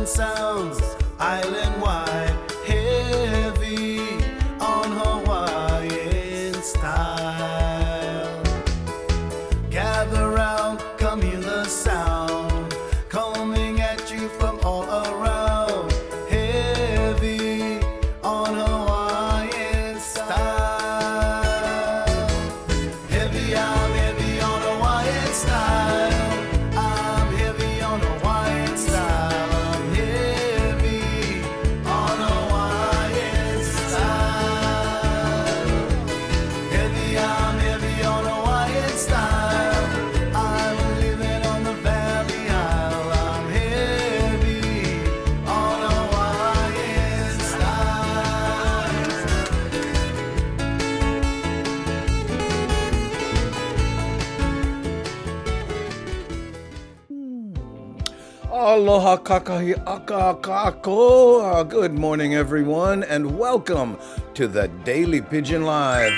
sounds island-wide, heavy on Hawaiian style. Gather round, come hear the sound coming at you from all around, heavy on Hawaiian style. Heavy, I'm heavy on Hawaiian style. I'm heavy on Hawaiian style. I'm heavy on Hawaiian style. Heavy, I'm heavy on Hawaiian style. I'm living on the Valley Isle. I'm heavy on Hawaiian style. Aloha kakahi aka kako. Good morning, everyone, and welcome to the Daily Pidgin Live.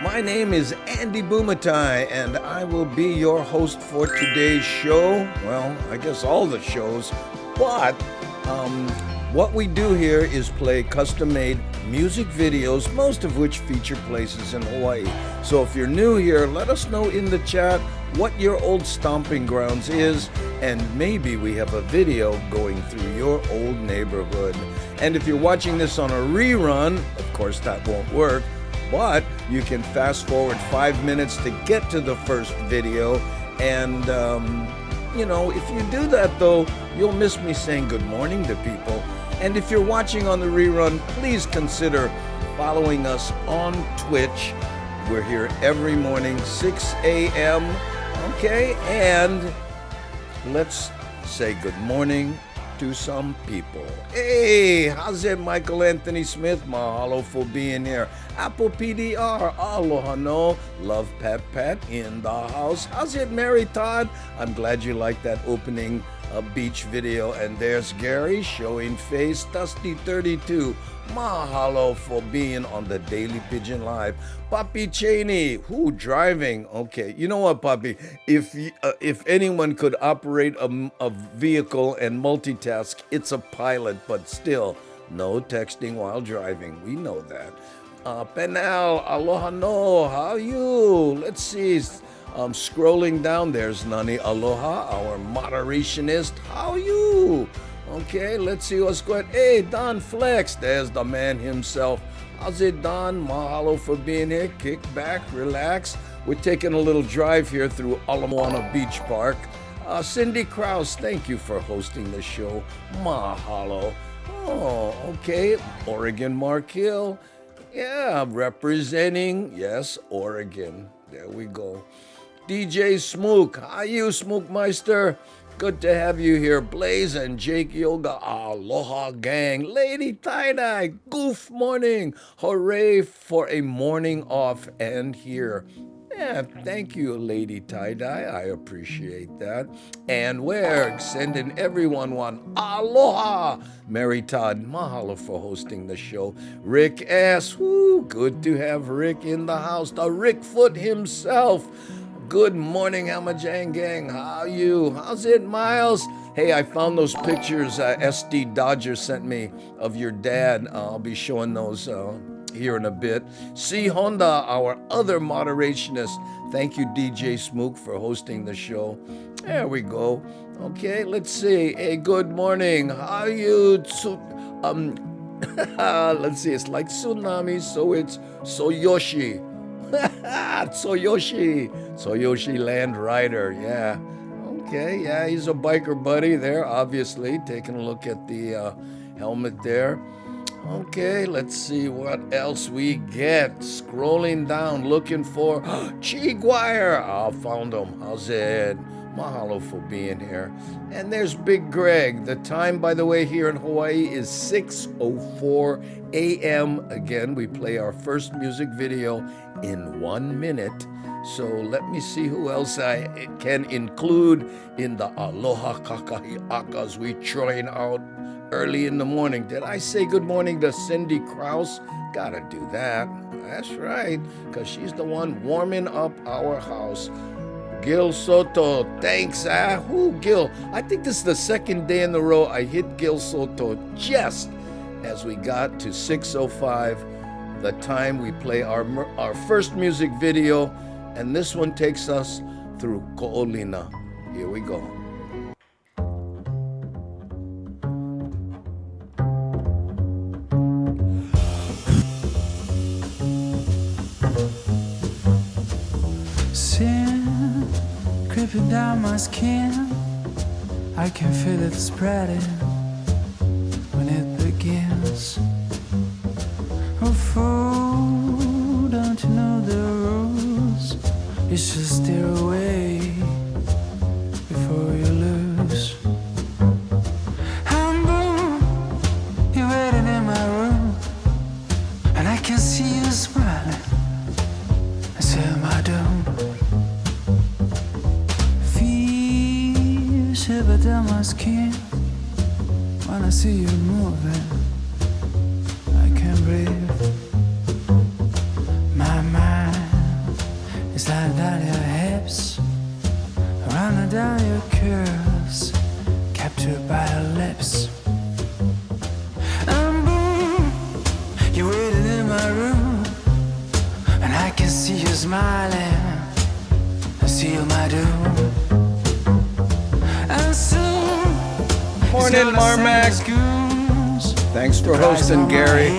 My name is Andy Bumatai, and I will be your host for today's show. Well, I guess all the shows, but what we do here is play custom-made music videos, most of which feature places in Hawaii. So if you're new here, let us know in the chat what your old stomping grounds is, and maybe we have a video going through your old neighborhood. And if you're watching this on a rerun, of course that won't work, but you can fast forward 5 minutes to get to the first video. And if you do that though, you'll miss me saying good morning to people. And if you're watching on the rerun, please consider following us on Twitch. We're here every morning, 6 a.m. Okay, and let's say good morning to some people. Hey, how's it, Michael Anthony Smith? Mahalo for being here. Apple PDR, aloha no. Love Pat Pat in the house. How's it, Mary Todd? I'm glad you liked that opening beach video. And there's Gary showing face. Dusty32, mahalo for being on the Daily Pidgin Live. Papi Cheney, who driving? Okay, you know what, Papi? If anyone could operate a vehicle and multitask, it's a pilot, but still, no texting while driving. We know that. Penal, aloha no, how you? Let's see. Scrolling down, there's Nani Aloha, our moderationist. How you? Okay, let's see what's going on. Hey, Don Flex, there's the man himself. How's it, Don? Mahalo for being here. Kick back, relax. We're taking a little drive here through Ala Moana Beach Park. Cindy Krause, thank you for hosting the show. Mahalo. Oh, okay. Oregon Mark Hill. Yeah, representing, yes, Oregon. There we go. DJ Smook, how you, Smookmeister? Good to have you here. Blaze and Jake Yoga, aloha gang. Lady Tie-Dye, goof morning. Hooray for a morning off and here. Yeah, thank you, Lady Tie-Dye. I appreciate that. And we're sending everyone one aloha. Mary Todd, mahalo for hosting the show. Rick S., woo, good to have Rick in the house. The Rick Foot himself. Good morning, Hamajang gang. How you? How's it, Miles? Hey, I found those pictures SD Dodger sent me of your dad. I'll be showing those here in a bit. C. Honda, our other moderationist. Thank you, DJ Smook, for hosting the show. There we go. Okay, let's see. Hey, good morning. How you? Let's see. It's like tsunami, so it's Soyoshi. Soyoshi Land Rider, yeah. Okay, yeah, he's a biker buddy there, obviously. Taking a look at the helmet there. Okay, let's see what else we get. Scrolling down, looking for Chiguire. I found him. How's it? Mahalo for being here. And there's Big Greg. The time, by the way, here in Hawaii is 6:04 a.m. Again, we play our first music video in 1 minute. So let me see who else I can include in the Aloha Kakahi Akas we trying out early in the morning. Did I say good morning to Cindy Krause? Gotta do that. That's right, because she's the one warming up our house. Gil Soto, thanks. Gil. I think this is the second day in a row I hit Gil Soto just as we got to 6:05, the time we play our first music video, and this one takes us through Ko'olina. Here we go. Sin creeping down my skin, I can feel it spreading when it begins. Oh fool, don't you know the rules? You should steer away before you lose. And boom, you're waiting in my room, and I can see you smiling. I said my doom. Fear shiver down my skin when I see you moving. I can't breathe. My mind is lying down your hips, running down your curves, captured by your lips. And boom, you're waiting in my room, and I can see you smiling. I seal my doom. And soon, Morning, Marmac. Thanks for hosting, Gary.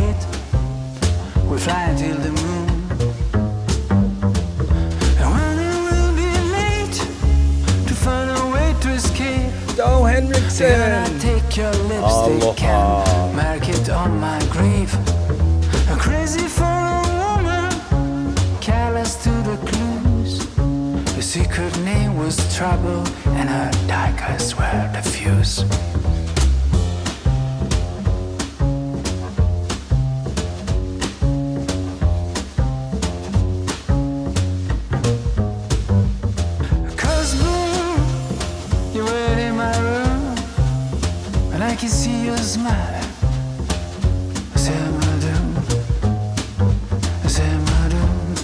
We're flying till the moon. And when it will be late to find a way to escape, Do then I Hendrickson. take your lipstick Aloha. and mark it on my grave. I'm crazy for a woman, careless to the clues. The secret name was Trouble, and her dark eyes were the fuse. Cause boom, you're waiting in my room, and I can see you smiling. I said my doom, I said my doom,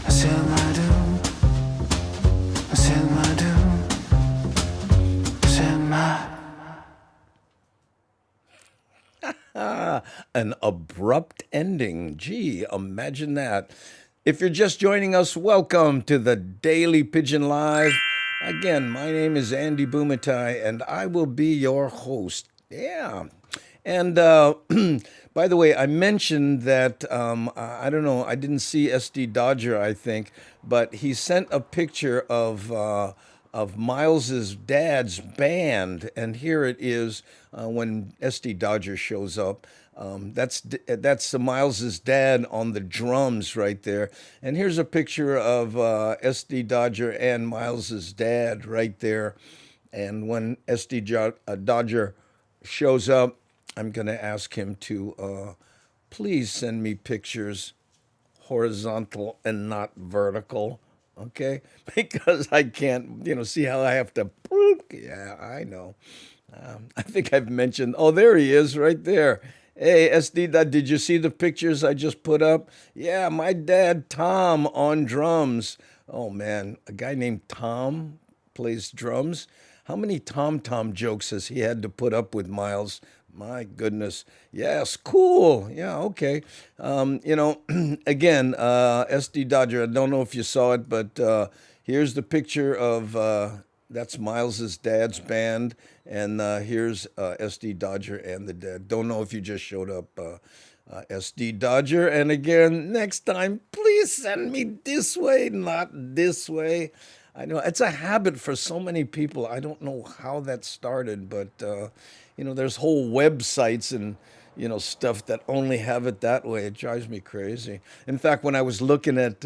I said my doom, I said my doom, I said my. An abrupt ending. Gee, imagine that. If you're just joining us, welcome to the Daily Pigeon Live. Again, my name is Andy Bumatai, and I will be your host. Yeah. And by the way, I mentioned that, I don't know, I didn't see SD Dodger, I think, but he sent a picture of Miles's dad's band, and here it is when SD Dodger shows up. That's Miles's dad on the drums right there, and here's a picture of SD Dodger and Miles's dad right there. And when Dodger shows up, I'm gonna ask him to please send me pictures horizontal and not vertical, okay? Because I can't, see how I have to. Yeah, I know. I think I've mentioned. Oh, there he is, right there. Hey, SD, did you see the pictures I just put up? Yeah, my dad, Tom, on drums. Oh man, a guy named Tom plays drums. How many Tom jokes has he had to put up with, Miles? My goodness. Yes, cool. Yeah, okay. Again, SD Dodger, I don't know if you saw it, but here's the picture of that's Miles's dad's band, and here's SD Dodger and the dad. Don't know if you just showed up, SD Dodger. And again, next time, please send me this way, not this way. I know it's a habit for so many people. I don't know how that started, but there's whole websites and stuff that only have it that way. It drives me crazy. In fact, when I was looking at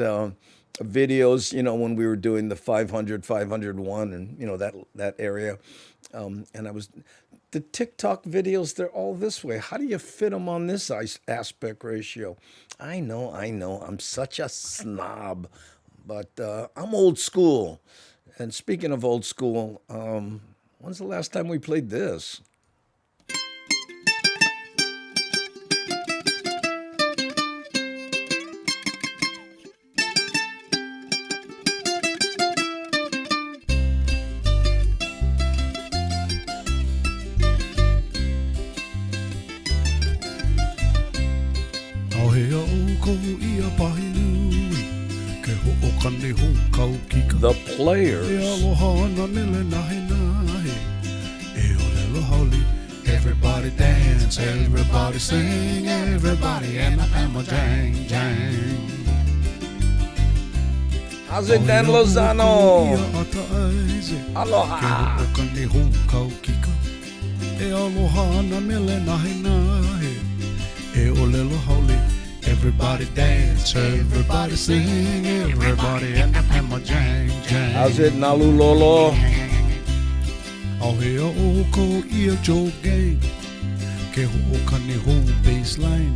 videos, when we were doing the 500, 501, and that area, and I was the TikTok videos. They're all this way. How do you fit them on this aspect ratio? I know. I'm such a snob. But I'm old school. And speaking of old school, when's the last time we played this? the E Players. aloha na mele nahe nahe. E olelo haole. Everybody dance, everybody sing, everybody and a jang jang. How's it, Dan Lozano? Aloha. E aloha na mele nahe nahe. E olelo haole. Everybody dance, everybody sing, everybody and a jang jang. How's it, Nalulolo? Au hea o ko ia jogging. Ke ho ka ni ho baseline.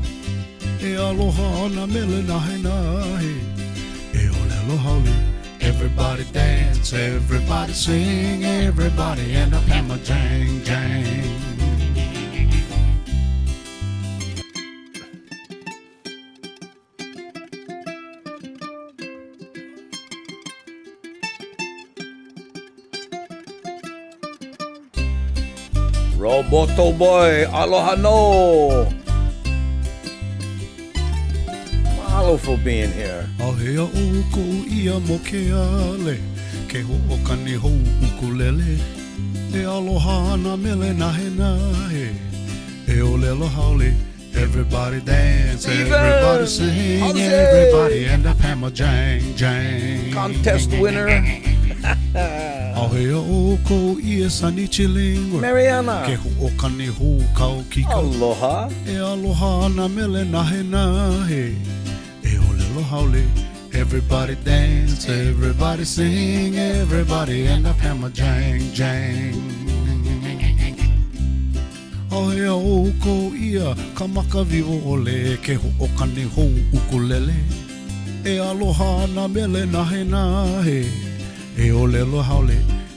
E aloha na mele nahe nahe. E olelo haole. Everybody dance, everybody sing, everybody and up hammer jang jang. Roboto Boy, aloha no. Mahalo for being here. Au hea o ko ia mo ke ale. Ke ho o ka ni ho ukulele. E aloha na mele nahe nahe. E olelo haole. Everybody dance, Steven! everybody sing, How's it? everybody and up hammer jang jang. Contest winner, Au hea o ko ia sani chilingwa. Ke Mariana. ho o ka ni ho kau kika. Aloha. E aloha na mele nahe nahe. E olelo haole. Everybody dance, everybody sing, everybody and up hammer jang jang. Au hea o ko ia ka maka vivo ole. Ke ho o ka ni ho ukulele. E aloha na mele nahe nahe. E olelo haole.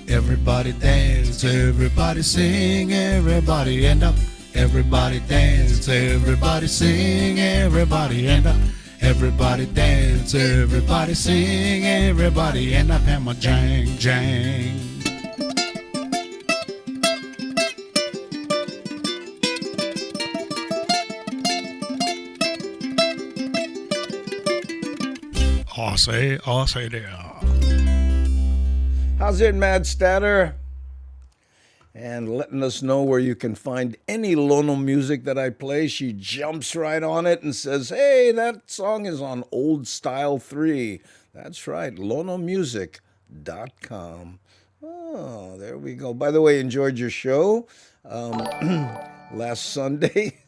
Everybody dance, everybody sing, everybody end up. Everybody dance, everybody sing, everybody end up. Everybody dance, everybody sing, everybody end up. Hammer jang jang. I'll say there. How's it, Mad Statter? And letting us know where you can find any Lono music that I play. She jumps right on it and says, hey, that song is on Old Style 3. That's right, lonomusic.com. Oh, there we go. By the way, enjoyed your show last Sunday.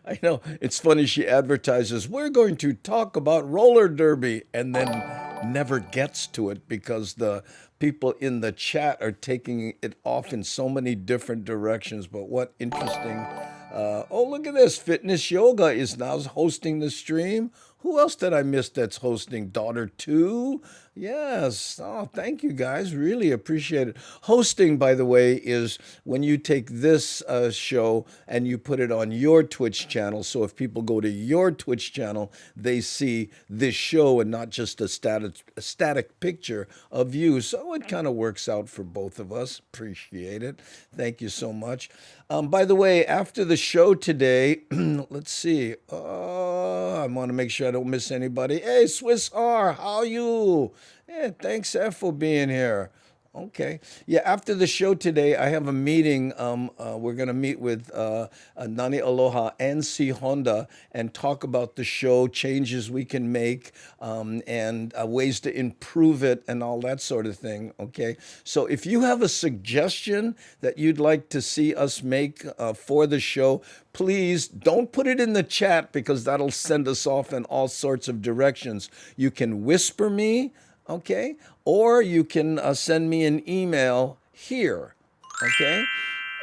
I know, it's funny, she advertises, we're going to talk about roller derby, and then never gets to it because the people in the chat are taking it off in so many different directions. But what interesting. Oh, look at this. Fitness Yoga is now hosting the stream. Who else did I miss that's hosting? Daughter 2? Yes. Oh, thank you guys. Really appreciate it. Hosting, by the way, is when you take this show and you put it on your Twitch channel. So if people go to your Twitch channel, they see this show and not just a static picture of you. So it kind of works out for both of us. Appreciate it. Thank you so much. By the way, after the show today, let's see. I want to make sure I don't miss anybody. Hey, Swiss R, how you? Yeah, thanks, F, for being here. Okay. Yeah, after the show today, I have a meeting. We're going to meet with Nani Aloha and C Honda and talk about the show, changes we can make, and ways to improve it and all that sort of thing. Okay. So if you have a suggestion that you'd like to see us make for the show, please don't put it in the chat because that'll send us off in all sorts of directions. You can whisper me. Okay, or you can send me an email here, okay?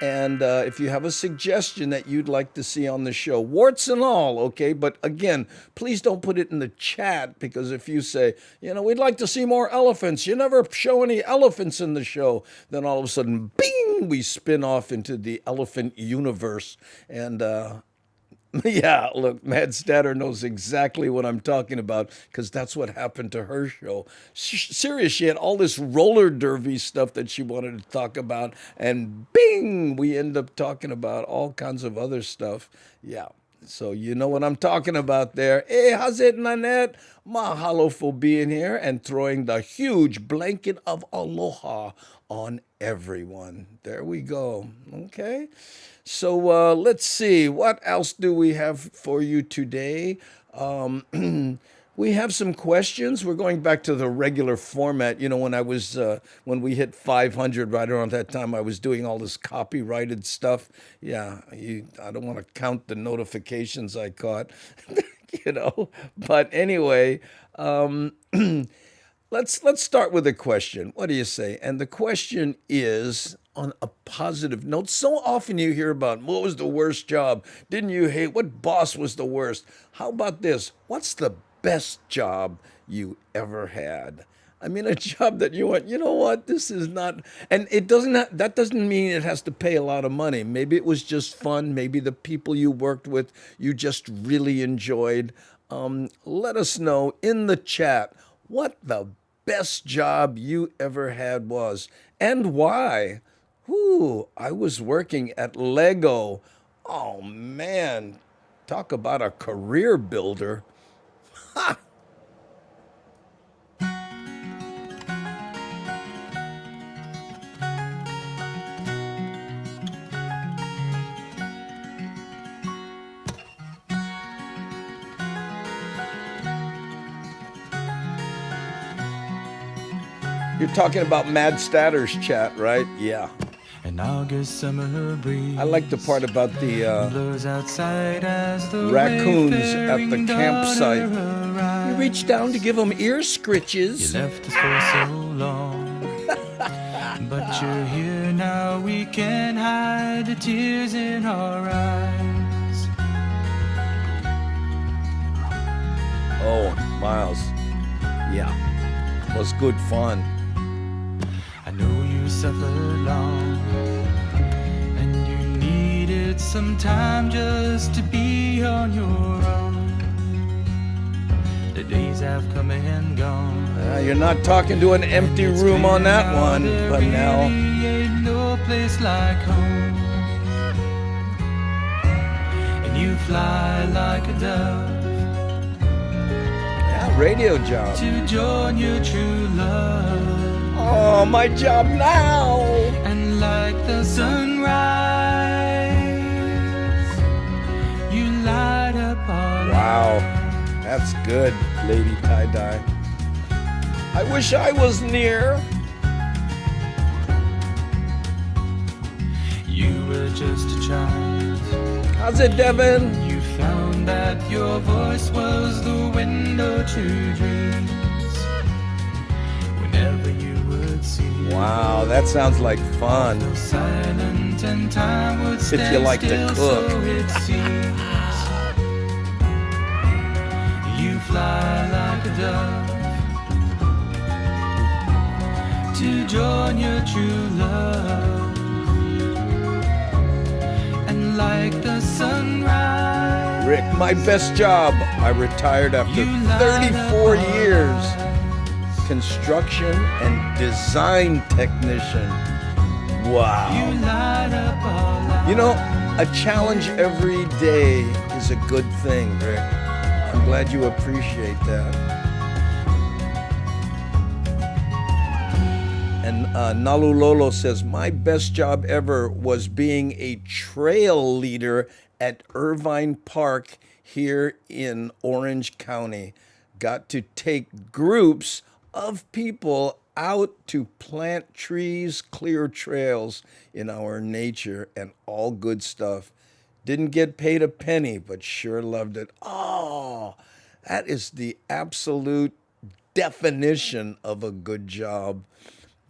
And if you have a suggestion that you'd like to see on the show, warts and all, okay? But again, please don't put it in the chat because if you say, we'd like to see more elephants, you never show any elephants in the show, then all of a sudden, bing, we spin off into the elephant universe. And yeah, look, Mad Statter knows exactly what I'm talking about because that's what happened to her show. Serious, she had all this roller derby stuff that she wanted to talk about, and bing, we end up talking about all kinds of other stuff. Yeah, So you know what I'm talking about there. Hey, how's it, Nanette? Mahalo for being here and throwing the huge blanket of aloha on everyone. There we go. Okay. So let's see. What else do we have for you today? We have some questions. We're going back to the regular format. You know, when we hit 500, right around that time, I was doing all this copyrighted stuff. Yeah, I don't want to count the notifications I caught, you know. But anyway, let's start with a question. What do you say? And the question is on a positive note. So often you hear about what was the worst job? Didn't you hate what boss was the worst? How about this? What's the best job you ever had? I mean, a job that you went, you know what, this is not, and it doesn't that doesn't mean it has to pay a lot of money. Maybe it was just fun. Maybe the people you worked with, you just really enjoyed. Let us know in the chat what the best job you ever had was and why. Whoo, I was working at Lego. Oh man, talk about a career builder. You're talking about Mad Statter's chat, right? Yeah. An August summer breeze. I like the part about the blows outside as the raccoons at the wayfaring campsite. daughter arrives. You reach down to give them ear You scritches. left us for so long, but you're here now. We can hide the tears in our eyes. Oh, Miles. Yeah. Was good fun. I know you suffered long, and you needed some time just to be on your own. The days have come and gone. You're not talking to an empty room on that one, but now. Ain't no place like home, and you fly like a dove Yeah, radio job. to join your true love. Oh, my job now. And like the sunrise, you light up our Wow. That's good, Lady Tie-Dye. I wish I was near. You were just a child. How's it, Devin? You found that your voice was the window to dreams. Whenever you would see, Wow, that sounds like fun. feel silent and time would stand If you like to still, cook. so it seems. You fly like a dove to join your true love, and like the sunrise, Rick, my best job. I retired after you light 34 up our years. lives. Construction and design technician. Wow. You light up our lives. You know, a challenge every day is a good thing, Rick. I'm glad you appreciate that. And Nalulolo says, my best job ever was being a trail leader at Irvine Park here in Orange County. Got to take groups of people out to plant trees, clear trails in our nature, and all good stuff. Didn't get paid a penny, but sure loved it. Oh, that is the absolute definition of a good job.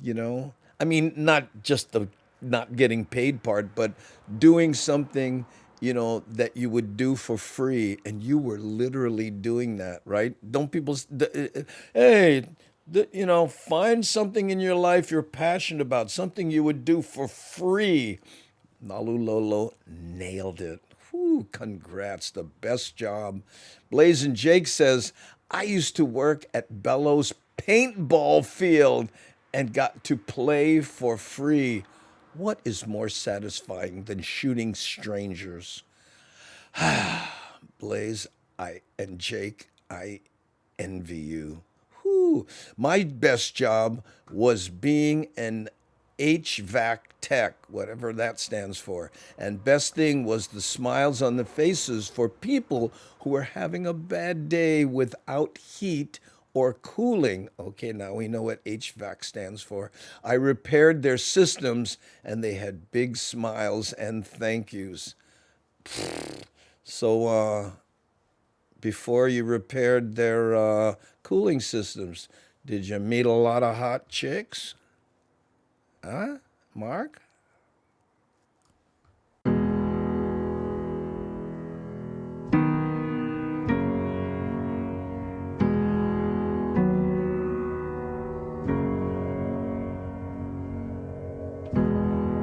You know, I mean, not just the not getting paid part, but doing something, you know, that you would do for free, and you were literally doing that, right? Don't people, hey, you know, find something in your life you're passionate about, something you would do for free. Nalulolo nailed it. Whew, congrats, the best job. Blazin' Jake says, I used to work at Bellows paintball field and got to play for free. What is more satisfying than shooting strangers? Blaze, and Jake, I envy you. Whew. My best job was being an HVAC tech, whatever that stands for. And best thing was the smiles on the faces for people who were having a bad day without heat or cooling. Okay, now we know what HVAC stands for. I repaired their systems and they had big smiles and thank yous. So, before you repaired their cooling systems, did you meet a lot of hot chicks? Huh, Mark?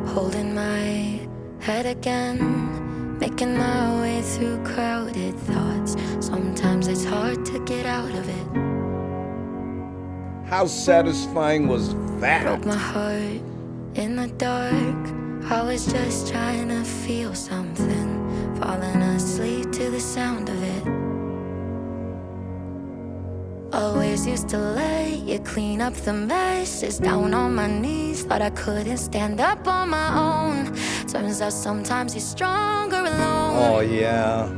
Holding my head again, making my way through crowded thoughts. Sometimes it's hard to get out of it. How satisfying was that? Broke my heart in the dark. I was just trying to feel something, falling asleep to the sound of it. Always used to let you clean up the messes. Down on my knees, thought I couldn't stand up on my own. Turns out sometimes you're stronger alone. Oh, yeah.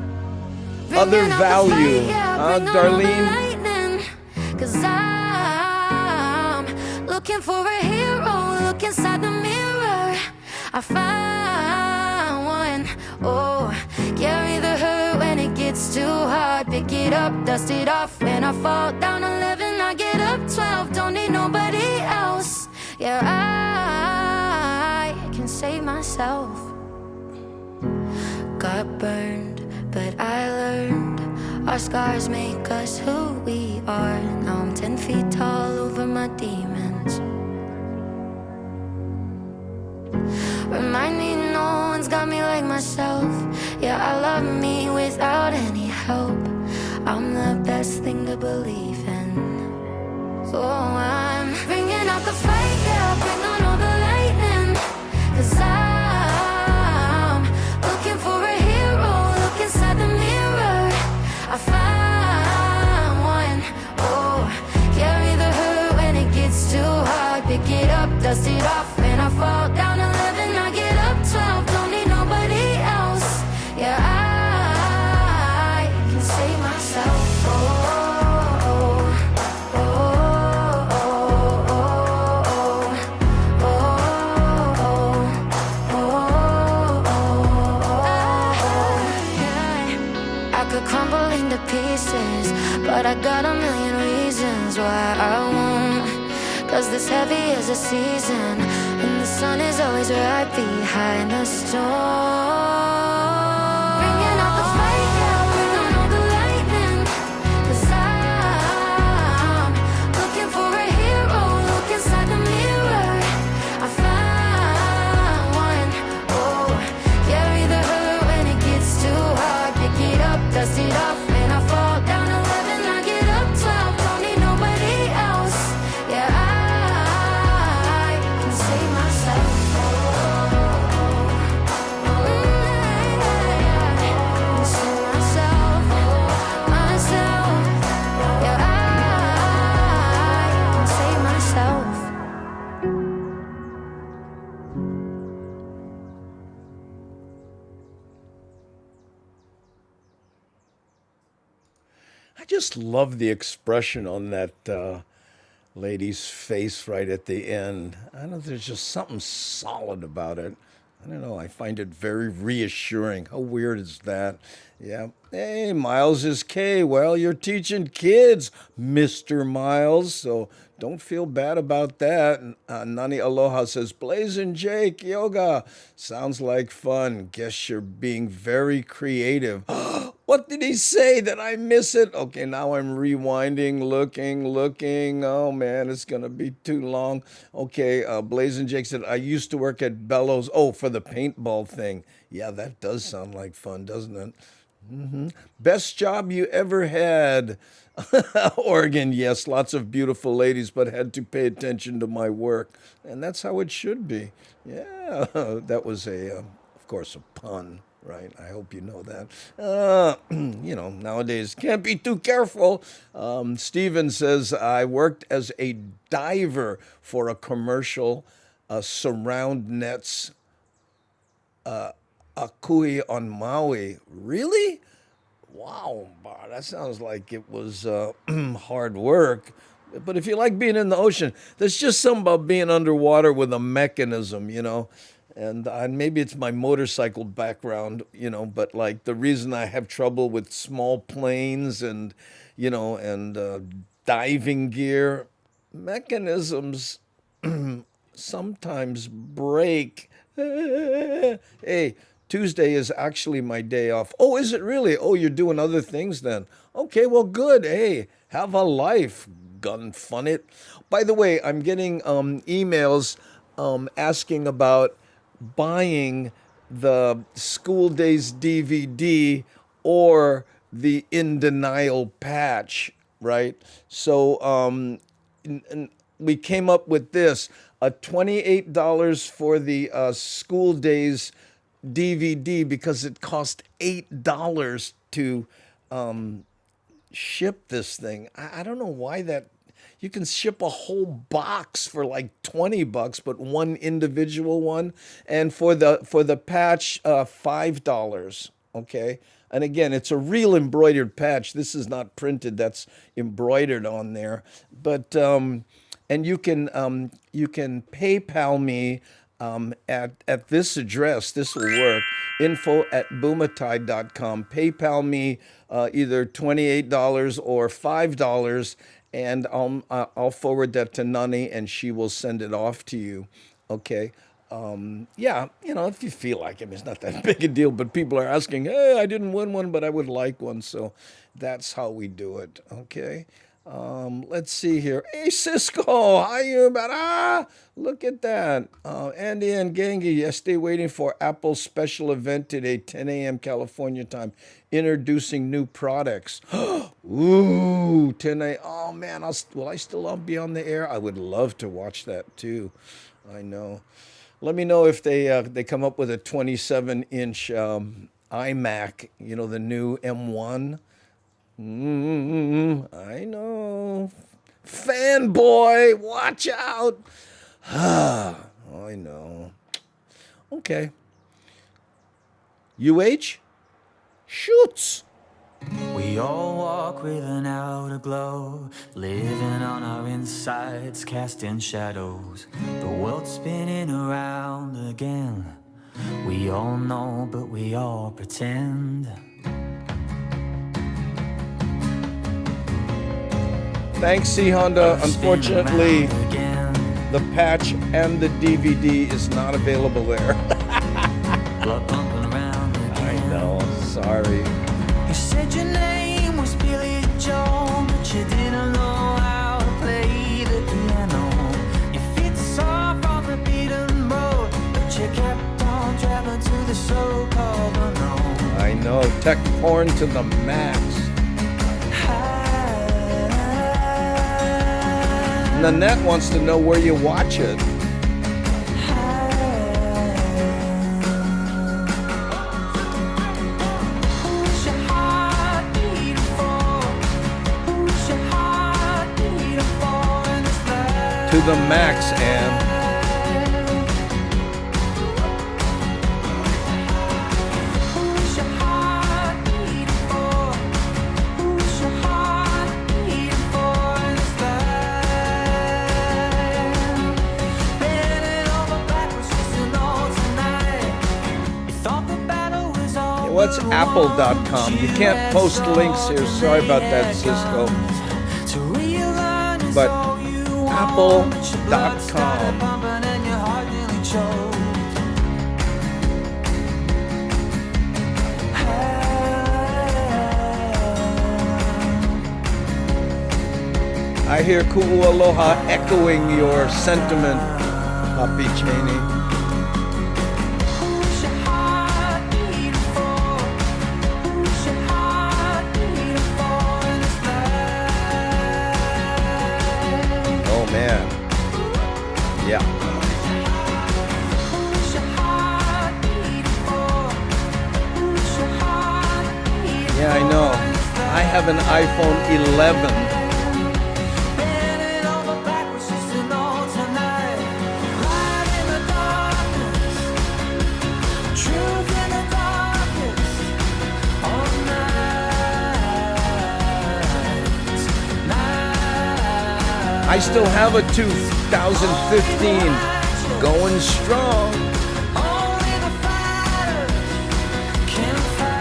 Other value, Darlene? Cause I'm looking for a hero. Look inside the mirror, I found one. Oh, carry the hurt when it gets too hard. Pick it up, dust it off. When I fall down 11, I get up 12. Don't need nobody else. Yeah, I can save myself. Got burned, but I learned. Our scars make us who we are. Now I'm 10 feet tall over my demons. Remind me no one's got me like myself. Yeah, I love me without any help. I'm the best thing to believe in. So I'm bringing out the fight, yeah, bring on all the lightning. Cause I'm looking for a hero. Look inside the mirror, I found one. Oh, carry the hurt when it gets too hard. Pick it up, dust it off. When I fall down 11, I get up 12. Don't need nobody else. Yeah, I can save myself. Oh, oh, oh, oh, oh, oh, oh, yeah. I could crumble into pieces, but I got a million reasons why I won't. Cause this heavy is a season, and the sun is always right behind the storm. Bringing out the fight, yeah, bring on all the lightning. Cause I'm looking for a hero. Look inside the mirror, I found one. Oh, carry the hurt when it gets too hard. Pick it up, dust it off. When I fall down 11, I get up 12. Don't need nobody else. Yeah, I can save myself. Save myself, myself. Yeah, I can save myself. I just love the expression on that lady's face right at the end. I don't know, there's just something solid about it. I don't know, I find it very reassuring. How weird is that? Yeah. Hey, Miles is K. Well, you're teaching kids, Mr. Miles, so don't feel bad about that. And, Nani Aloha says, Blaze and Jake, yoga. Sounds like fun. Guess you're being very creative. What did he say? Did I miss it? Okay, now I'm rewinding, looking. Oh, man, it's going to be too long. Okay, Blaze and Jake said, I used to work at Bellows. Oh, for the paintball thing. Yeah, that does sound like fun, doesn't it? Best job you ever had? Oregon, yes, lots of beautiful ladies, but had to pay attention to my work. And that's how it should be. Yeah, that was of course, a pun. right? I hope you know that. Nowadays can't be too careful. Steven says, I worked as a diver for a commercial surround nets Akui on Maui. Really? Wow, that sounds like it was hard work. But if you like being in the ocean, there's just something about being underwater with a mechanism, And maybe it's my motorcycle background, but like the reason I have trouble with small planes and, diving gear, mechanisms sometimes break. Hey, Tuesday is actually my day off. Oh, is it really? Oh, you're doing other things then. Okay, well, good. Hey, have a life, gun fun it. By the way, I'm getting emails asking about buying the School Days DVD or the In Denial patch, right? So we came up with this, $28 for the School Days DVD because it cost $8 to ship this thing. I don't know why that. You can ship a whole box for like $20, but one individual one, and for the patch, $5. Okay, and again, it's a real embroidered patch. This is not printed. That's embroidered on there. But and you can PayPal me at this address. This will work. info@bumatai.com. PayPal me either $28 or $5, and I'll forward that to Nani, and she will send it off to you. Okay. Yeah, if you feel like it, it's not that big a deal. But people are asking, hey, I didn't win one, but I would like one. So that's how we do it. Okay. Let's see here. Hey, Cisco, how you about? Look at that. Andy and Gangi, yes, stay waiting for Apple's special event today, 10 a.m. California time, introducing new products. Ooh, 10 a.m. Oh, man, will I still be on the air? I would love to watch that, too. I know. Let me know if they come up with a 27-inch iMac, the new M1. I know. Fanboy, watch out. I know. Okay. UH? Shoots. We all walk with an outer glow, living on our insides, casting shadows. The world's spinning around again. We all know, but we all pretend. Thanks, C Honda. Unfortunately, the patch and the DVD is not available there. Blood pumping around again. I know. Sorry. You said your name was Billy Joel, but you didn't know how to play the piano. Your feet soft on the beaten road, but you kept on traveling to the so-called unknown. I know. Tech porn to the max. Nanette wants to know where you watch it. To the max, Anne. What's apple.com? You can't post links here. Sorry about that, Cisco. But apple.com. I hear Ku'ualoha echoing your sentiment, Papi Cheney. Man. Yeah. Yeah, I know. I have an iPhone 11. Bending over backwards just to know tonight. Light in the darkness, truth in the darkness, all night. I still have a 2015 going strong. Only the fighters can fight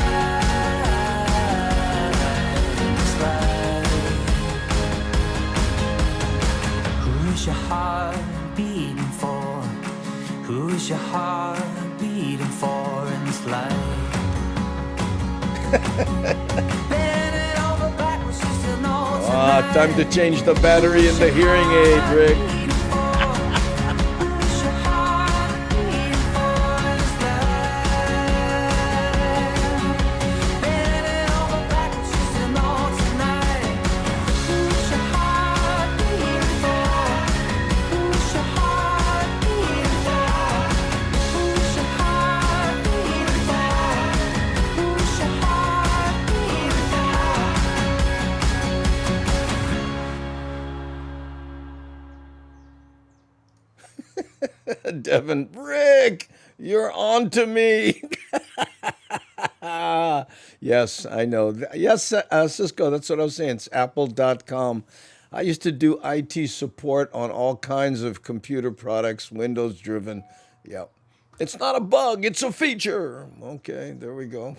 this life. Who's your heart beating for? Who's your heart beating for in this life? Bending over backwards just to know tonight. Time to change the battery in the hearing aid, Rick. Who's your heart beating for in this life? Bending over backwards just to know tonight. Who's your heart beating for? Who's your heart beating for? Who's your heart beating for? Who's your heart beating for? Devin, Rick, you're on to me. Yes, I know. Yes, Cisco, that's what I was saying. It's apple.com. I used to do IT support on all kinds of computer products, Windows driven. Yeah. It's not a bug, it's a feature. Okay, there we go.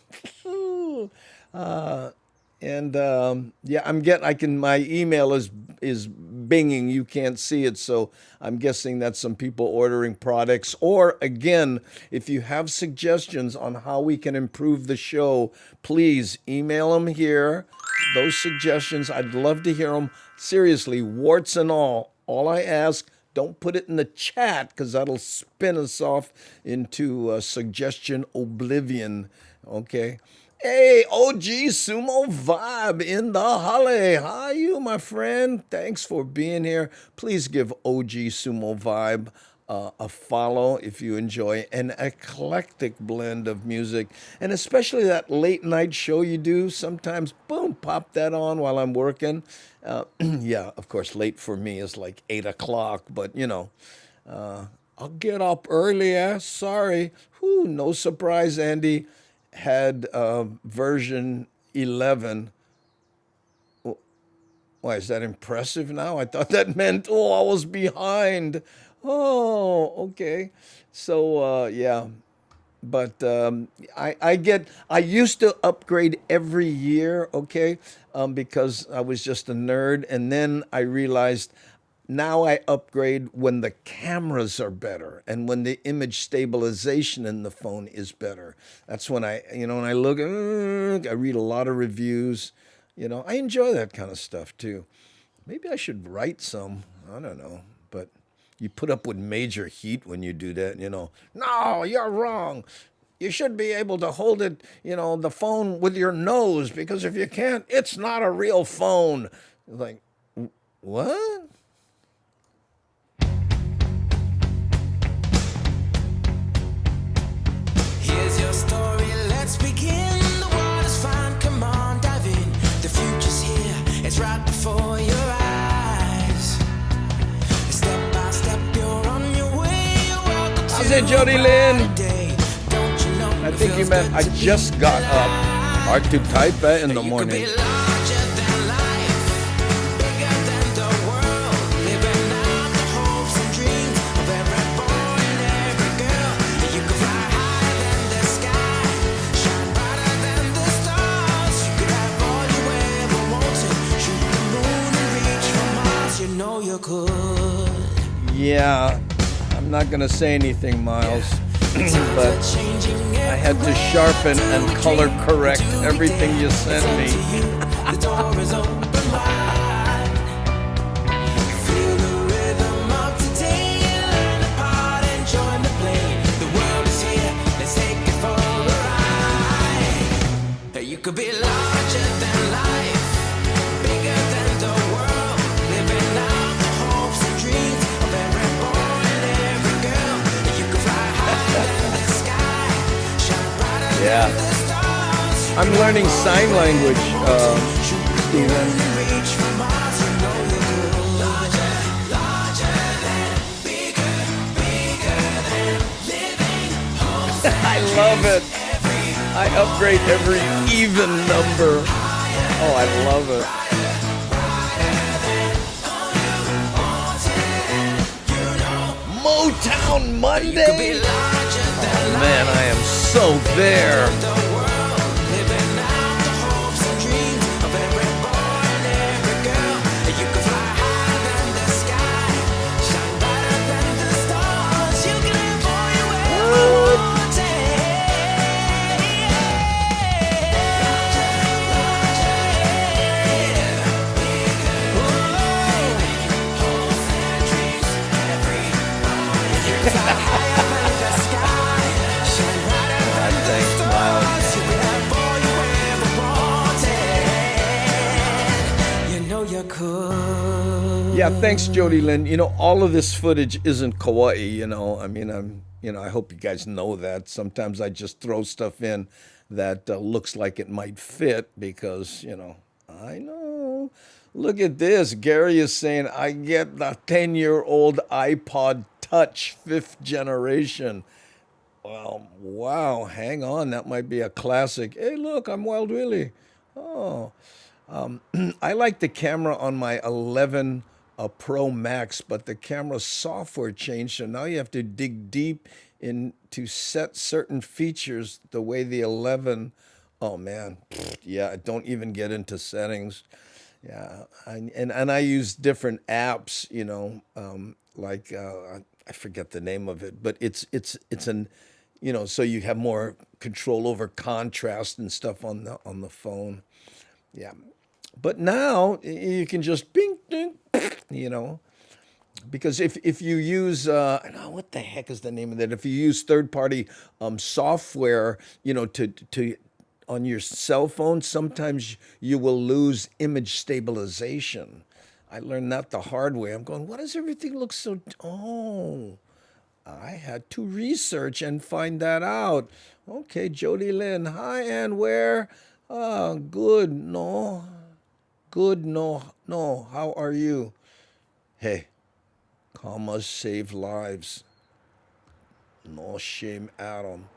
Yeah, my email is binging. You can't see it, so I'm guessing that's some people ordering products. Or again, if you have suggestions on how we can improve the show, please email them here. Those suggestions, I'd love to hear them. Seriously, warts and all. All I ask, don't put it in the chat because that'll spin us off into suggestion oblivion. Okay. Hey, OG Sumo Vibe in the Holly. How are you, my friend? Thanks for being here. Please give OG Sumo Vibe a follow if you enjoy an eclectic blend of music, and especially that late night show you do. Sometimes, boom, pop that on while I'm working. Yeah, of course, late for me is like 8 o'clock, but I'll get up early. Sorry. Whew, no surprise, Andy. Had version 11. Why, is that impressive now? I thought that meant, I was behind. Oh, okay. So, yeah. But I used to upgrade every year, okay, because I was just a nerd. And then I realized now I upgrade when the cameras are better and when the image stabilization in the phone is better. That's when when I look, I read a lot of reviews. I enjoy that kind of stuff too. Maybe I should write some. I don't know. But you put up with major heat when you do that, No, you're wrong. You should be able to hold it, the phone with your nose, because if you can't, it's not a real phone. Like, what? Here's your story, let's begin. The water's fine, come on, dive in. The future's here, it's right before your eyes. Step by step, you're on your way. Welcome How's to it, Jody Lynn? Friday. Don't you know I it think you feels meant good I to be just got up. Hard to type in the You could morning. be larger than life, bigger than the world, living out the hopes and dreams of every boy and every girl. You could fly higher than the sky, shine brighter than the stars. You could have all you ever wanted, shoot the moon and reach for Mars. You know you could. Yeah, I'm not going to say anything, Miles, but I had to sharpen and color correct everything you sent me. The door is open wide. Feel the rhythm of today. Learn the part and join the play. The world is here. Let's take it for a ride. You could be larger than life, bigger than the world, living out the hopes and dreams of every boy and every girl. You could fly higher than the sky, shine brighter Yeah. than the stars. I'm learning sign language, Stephen. I love it. I upgrade every even number. Oh, I love it. Motown Monday. Oh man, I am so there. Yeah, thanks, Jody Lynn. You know, all of this footage isn't Kauai, you know. I mean, I hope you guys know that. Sometimes I just throw stuff in that looks like it might fit because, you know, I know. Look at this. Gary is saying, I get the 10-year-old iPod Touch 5th generation. Well, wow, hang on. That might be a classic. Hey, look, I'm Wild Willie. Oh. I like the camera on my 11 Pro Max, but the camera software changed, so now you have to dig deep in to set certain features the way the 11. Oh man, yeah, don't even get into settings. Yeah, and I use different apps, you know, like I forget the name of it, but it's an, you know, so you have more control over contrast and stuff on the phone. Yeah. But now you can just bing, ding, you know, because if you use, what the heck is the name of that? If you use third-party software, you know, to on your cell phone, sometimes you will lose image stabilization. I learned that the hard way. I'm going, why does everything look so? Oh, I had to research and find that out. Okay, Jody Lynn. Hi, and where? Good. No. Good, no, how are you? Hey, commas save lives. No shame, Adam.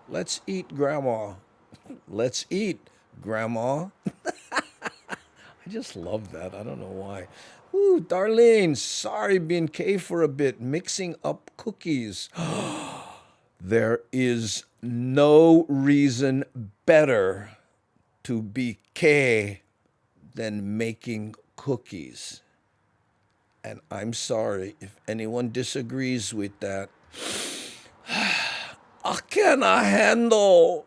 Let's eat, Grandma. Let's eat, Grandma. I just love that. I don't know why. Ooh, Darlene, sorry being K for a bit. Mixing up cookies. There is no reason better to be K than making cookies. And I'm sorry if anyone disagrees with that. I cannot handle.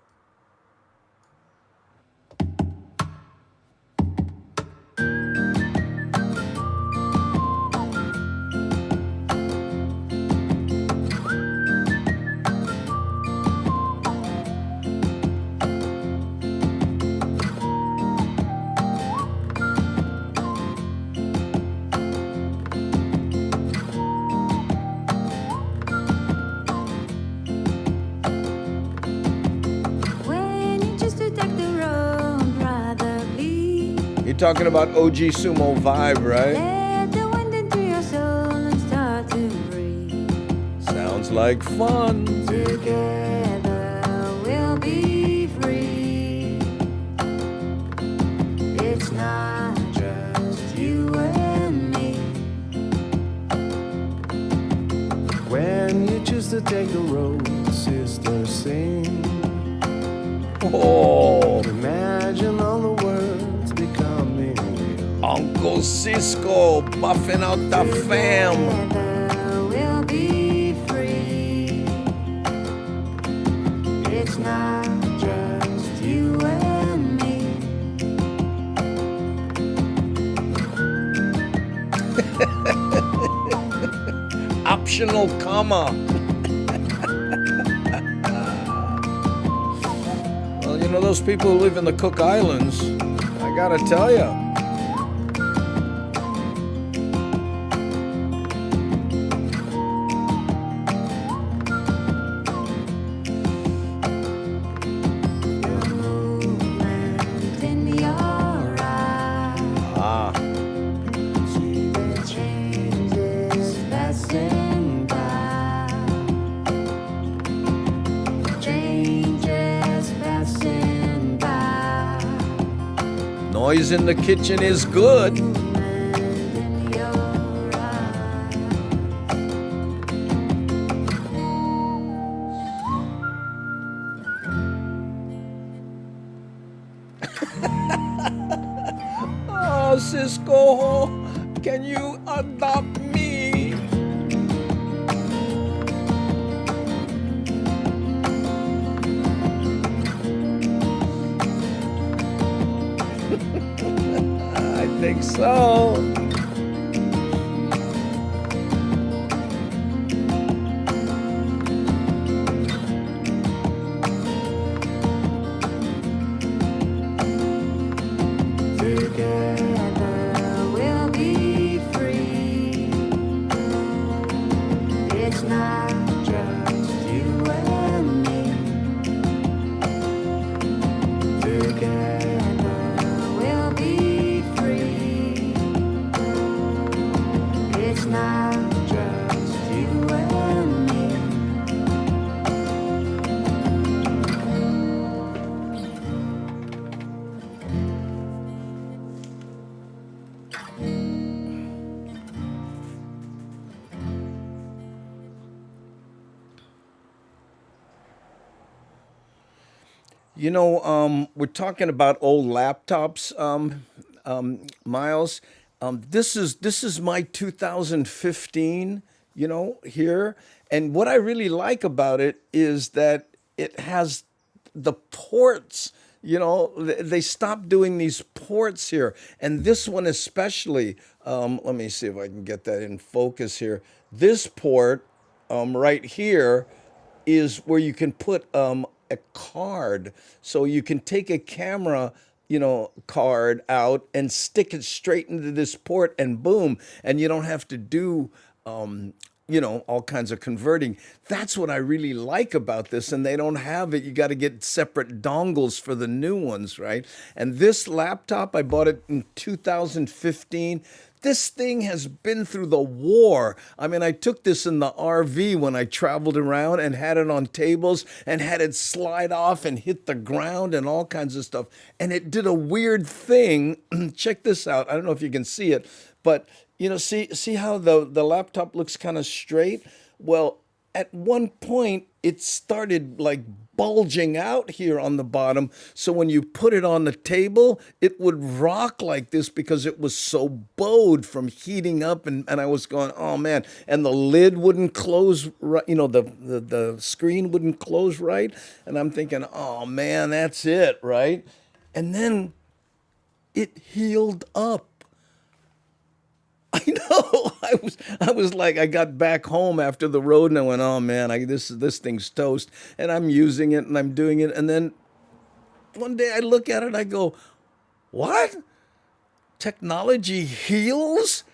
Talking about OG Sumo vibe, right? Let the wind into your soul and start to breathe. Sounds like fun. Together we'll be free. It's not just you and me. When you choose to take the road, sisters sing. Oh, Imagine all the words becoming real. Uncle Cisco buffing out the fam. Together we'll be free. It's not just you and me. Optional comma. Well, you know, those people who live in the Cook Islands, I gotta tell you. noise in the kitchen is good. in your eyes. Oh, Cisco, can you adopt me? I think so. Together we'll be free. It's not just you and me. Together we'll be free. It's not just you and me. You know, we're talking about old laptops, Miles. This is my 2015. You know, here, and what I really like about it is that it has the ports. You know, they stopped doing these ports here, and this one especially. Let me see if I can get that in focus here. This port, right here, is where you can put a card. So you can take a camera, you know, card out and stick it straight into this port, and boom, and you don't have to do, you know, all kinds of converting. That's what I really like about this, and they don't have it. You got to get separate dongles for the new ones, right? And this laptop, I bought it in 2015. This thing has been through the war. I mean, I took this in the RV when I traveled around and had it on tables and had it slide off and hit the ground and all kinds of stuff. And it did a weird thing. Check this out. I don't know if you can see it, but you know, see how the laptop looks kind of straight? Well, at one point it started like bulging out here on the bottom. So when you put it on the table, it would rock like this because it was so bowed from heating up. And I was going, oh man. And the lid wouldn't close right. You know, the screen wouldn't close right. And I'm thinking, oh man, that's it, right? And then it healed up. I know. I was like, I got back home after the road and I went, oh man, this thing's toast. And I'm using it and I'm doing it. And then one day I look at it and I go, what? Technology heals?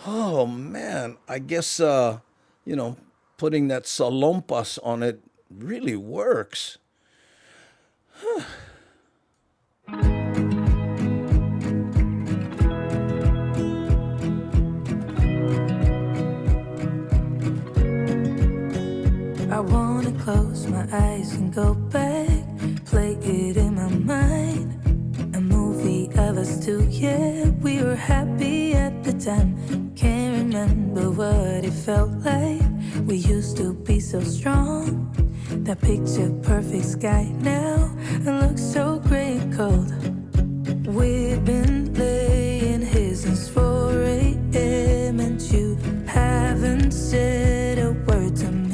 Oh man, I guess you know, putting that salompas on it really works. I wanna close my eyes and go back, play it in my mind. A movie of us two, yeah, we were happy at the time. Can't remember what it felt like. We used to be so strong. That picture perfect sky now, it looks so gray and cold. We've been laying here since 4 a.m. and you haven't said a word to me.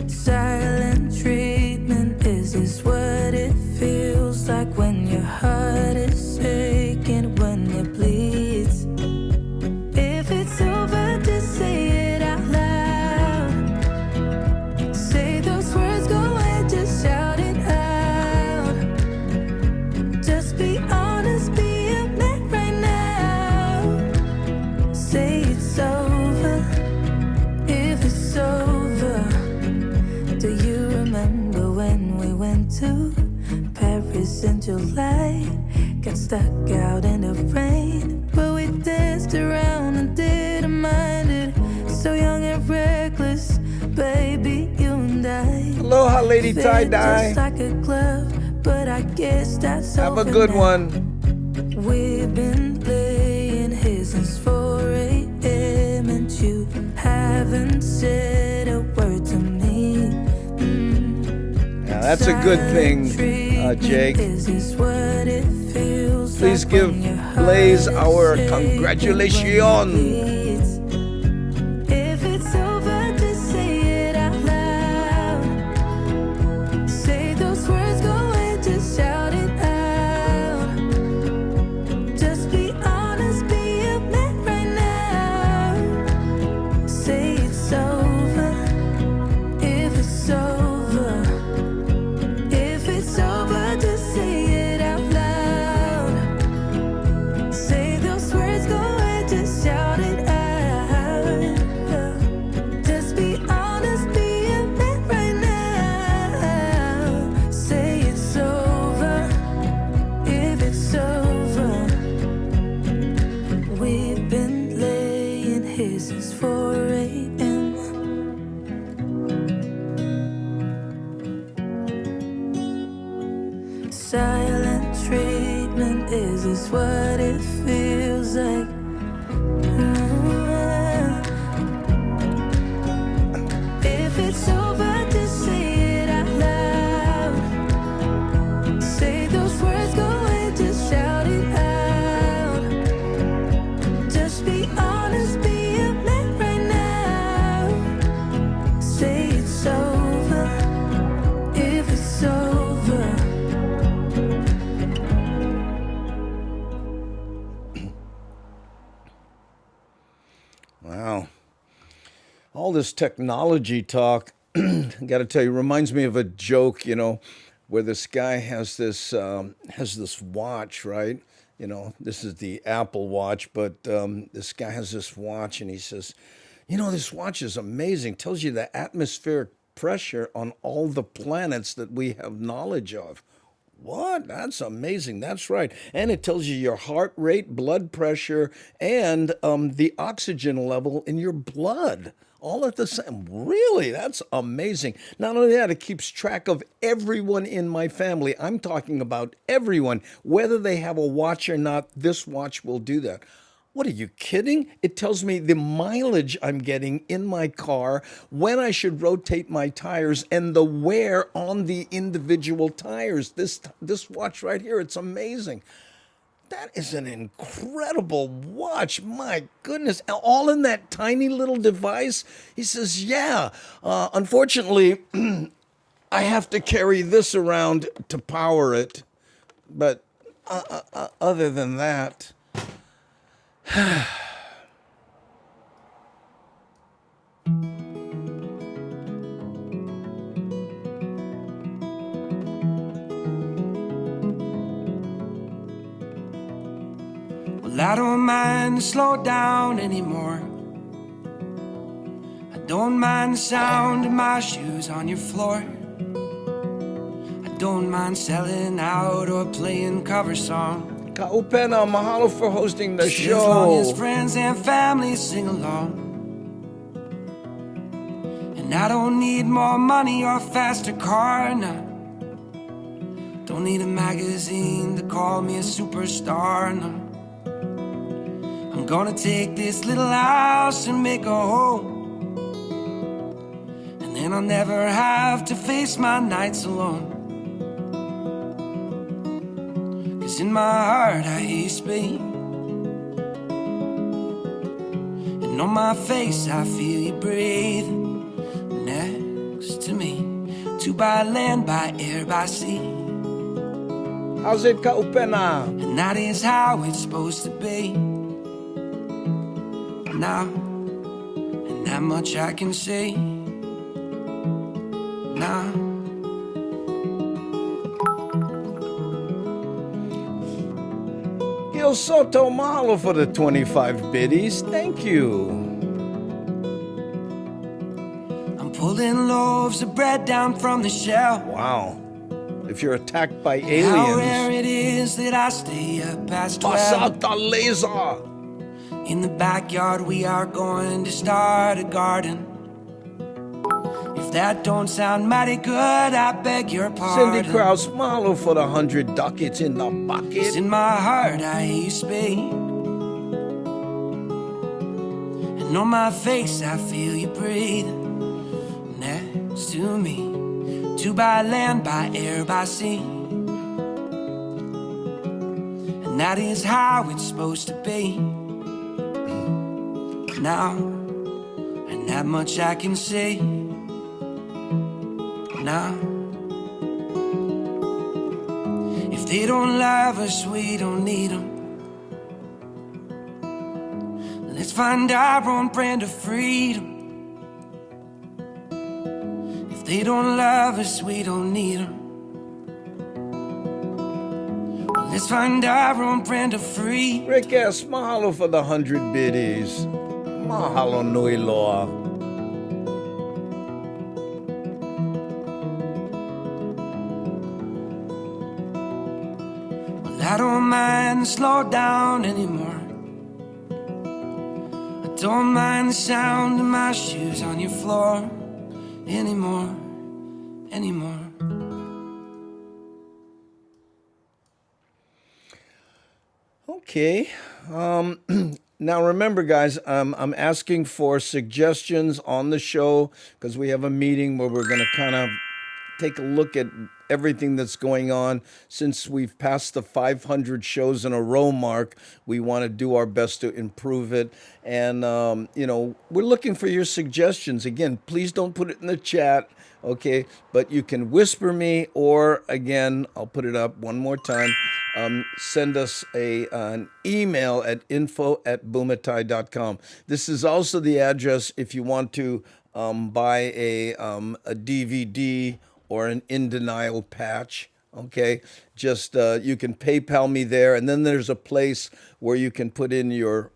Silent treatment, is this what it feels like when your heart is aching, when it bleeds? If it's over, just say it out loud. Say those words, go ahead, just shout it out. Just be honest, be a man right now. Say it's over, if it's over. Do you remember when we went to Paris in July? Got stuck out in the rain, but we danced around and didn't mind it. So young and reckless, baby, you and I. Aloha, Lady Fit Tie-Dye. just like a glove, but I I guess that's Have a over good now. one. We've been playing his since 4 a.m. and you haven't said a word to me. Yeah, that's a good thing, Jake. Please give Blaze our congratulations. If it's over, just say it out loud. Say those words, go and just shout it out. Just be honest, be a man right now. Say it's over. If it's over. If it's over, just say it out loud. Say those words, go and just shout it out. Just be honest, be a man right now. Say it's over. If it's over. We've been laying here since 4 a.m. Silent treatment, is this what it feels like? If it's over, just say it out loud. Say those words, go and just shout it out. Just be honest, be a man right now. Say it's over. If it's over. Wow. All this technology talk, got to tell you, reminds me of a joke, where this guy has this watch, right? This is the Apple Watch, but this guy has this watch, and he says, this watch is amazing. Tells you the atmospheric pressure on all the planets that we have knowledge of. What? That's amazing. That's right. And it tells you your heart rate, blood pressure, and the oxygen level in your blood. All at the same. Really? That's amazing. Not only that, it keeps track of everyone in my family. I'm talking about everyone. Whether they have a watch or not, this watch will do that. What, are you kidding? It tells me the mileage I'm getting in my car, when I should rotate my tires, and the wear on the individual tires. This watch right here, it's amazing. That is an incredible watch. My goodness. All in that tiny little device. He says, yeah, unfortunately, I have to carry this around to power it. But other than that, Well, I don't mind to slow down anymore. I don't mind the sound of my shoes on your floor. I don't mind selling out or playing cover songs. Kaupena, mahalo for hosting the As long as show. friends and family sing along. And I don't need more money or a faster car, no. Don't need a magazine to call me a superstar, no. I'm gonna take this little house and make a home. And then I'll never have to face my nights alone. In my heart I hear you speak, and on my face I feel you breathe next to me. Two by land, by air, by sea. How's it, Kaupena? And that is how it's supposed to be. Now, and that much I can say. Now. Gil Soto, mahalo for the 25 biddies. Thank you. I'm pulling loaves of bread down from the shelf. Wow. If you're attacked by How rare aliens, it is that I stay up past 12. Pasata laser. In the backyard we are going to start a garden. If that don't sound mighty good, I beg your pardon. Cindy Krause, mahalo for the 100 ducats in the 'Cause bucket. in my heart I hear you speak, and on my face I feel you breathe next to me. Two by land, by air, by sea, and that is how it's supposed to be. Now, and that much I can say. Now, if they don't love us, we don't need them. Let's find our own brand of freedom. If they don't love us, we don't need them. Let's find our own brand of freedom. Rick S., mahalo for the 100 biddies. Mahalo nui loa. Well, I don't mind the slow down anymore. I don't mind the sound of my shoes on your floor anymore. Okay. Now remember, guys, I'm asking for suggestions on the show because we have a meeting where we're going to kind of take a look at everything that's going on. Since we've passed the 500 shows in a row mark, we want to do our best to improve it. And, we're looking for your suggestions. Again, please don't put it in the chat, okay? But you can whisper me, or again, I'll put it up one more time. Send us an email at info@bumatai.com. This is also the address if you want to buy a DVD or an In Denial patch, okay? Just, you can PayPal me there, and then there's a place where you can put in your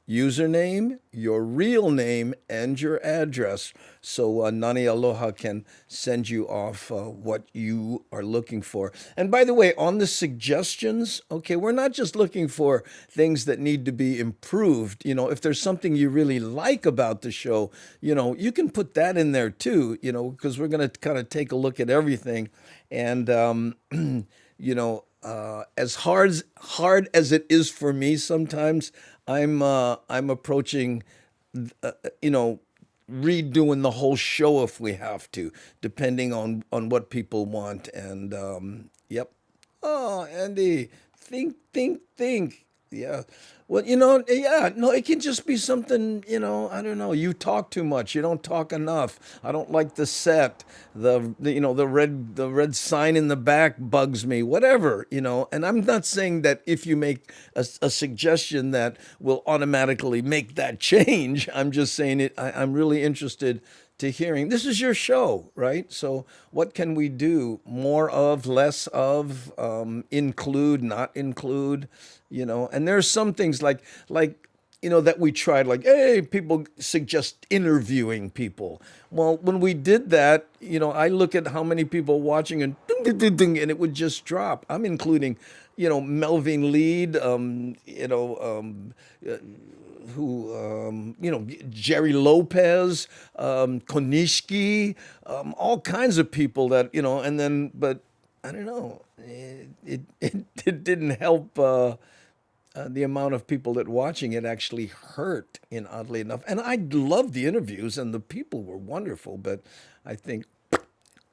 username, your real name, and your address, so Nani Aloha can send you off what you are looking for. And by the way, on the suggestions, okay, we're not just looking for things that need to be improved. If there's something you really like about the show, you can put that in there too, because we're going to kind of take a look at everything. And, as hard as it is for me sometimes, I'm approaching, redoing the whole show if we have to, depending on what people want. And yep. Oh, Andy, think. Yeah. Well, yeah, no, it can just be something, I don't know. You talk too much. You don't talk enough. I don't like the set. The red sign in the back bugs me, whatever, And I'm not saying that if you make a suggestion that will automatically make that change. I'm just saying I'm really interested to hearing. This is your show, right? So what can we do? More of, less of, include, not include, And there's some things like that we tried, like, hey, people suggest interviewing people. Well, when we did that, I look at how many people watching and ding, ding, ding, ding, and it would just drop. I'm including, Melvin Lead, Jerry Lopez, Konishki, all kinds of people that, and then, but I don't know, it didn't help the amount of people that watching it actually hurt, oddly enough. And I loved the interviews and the people were wonderful, but I think,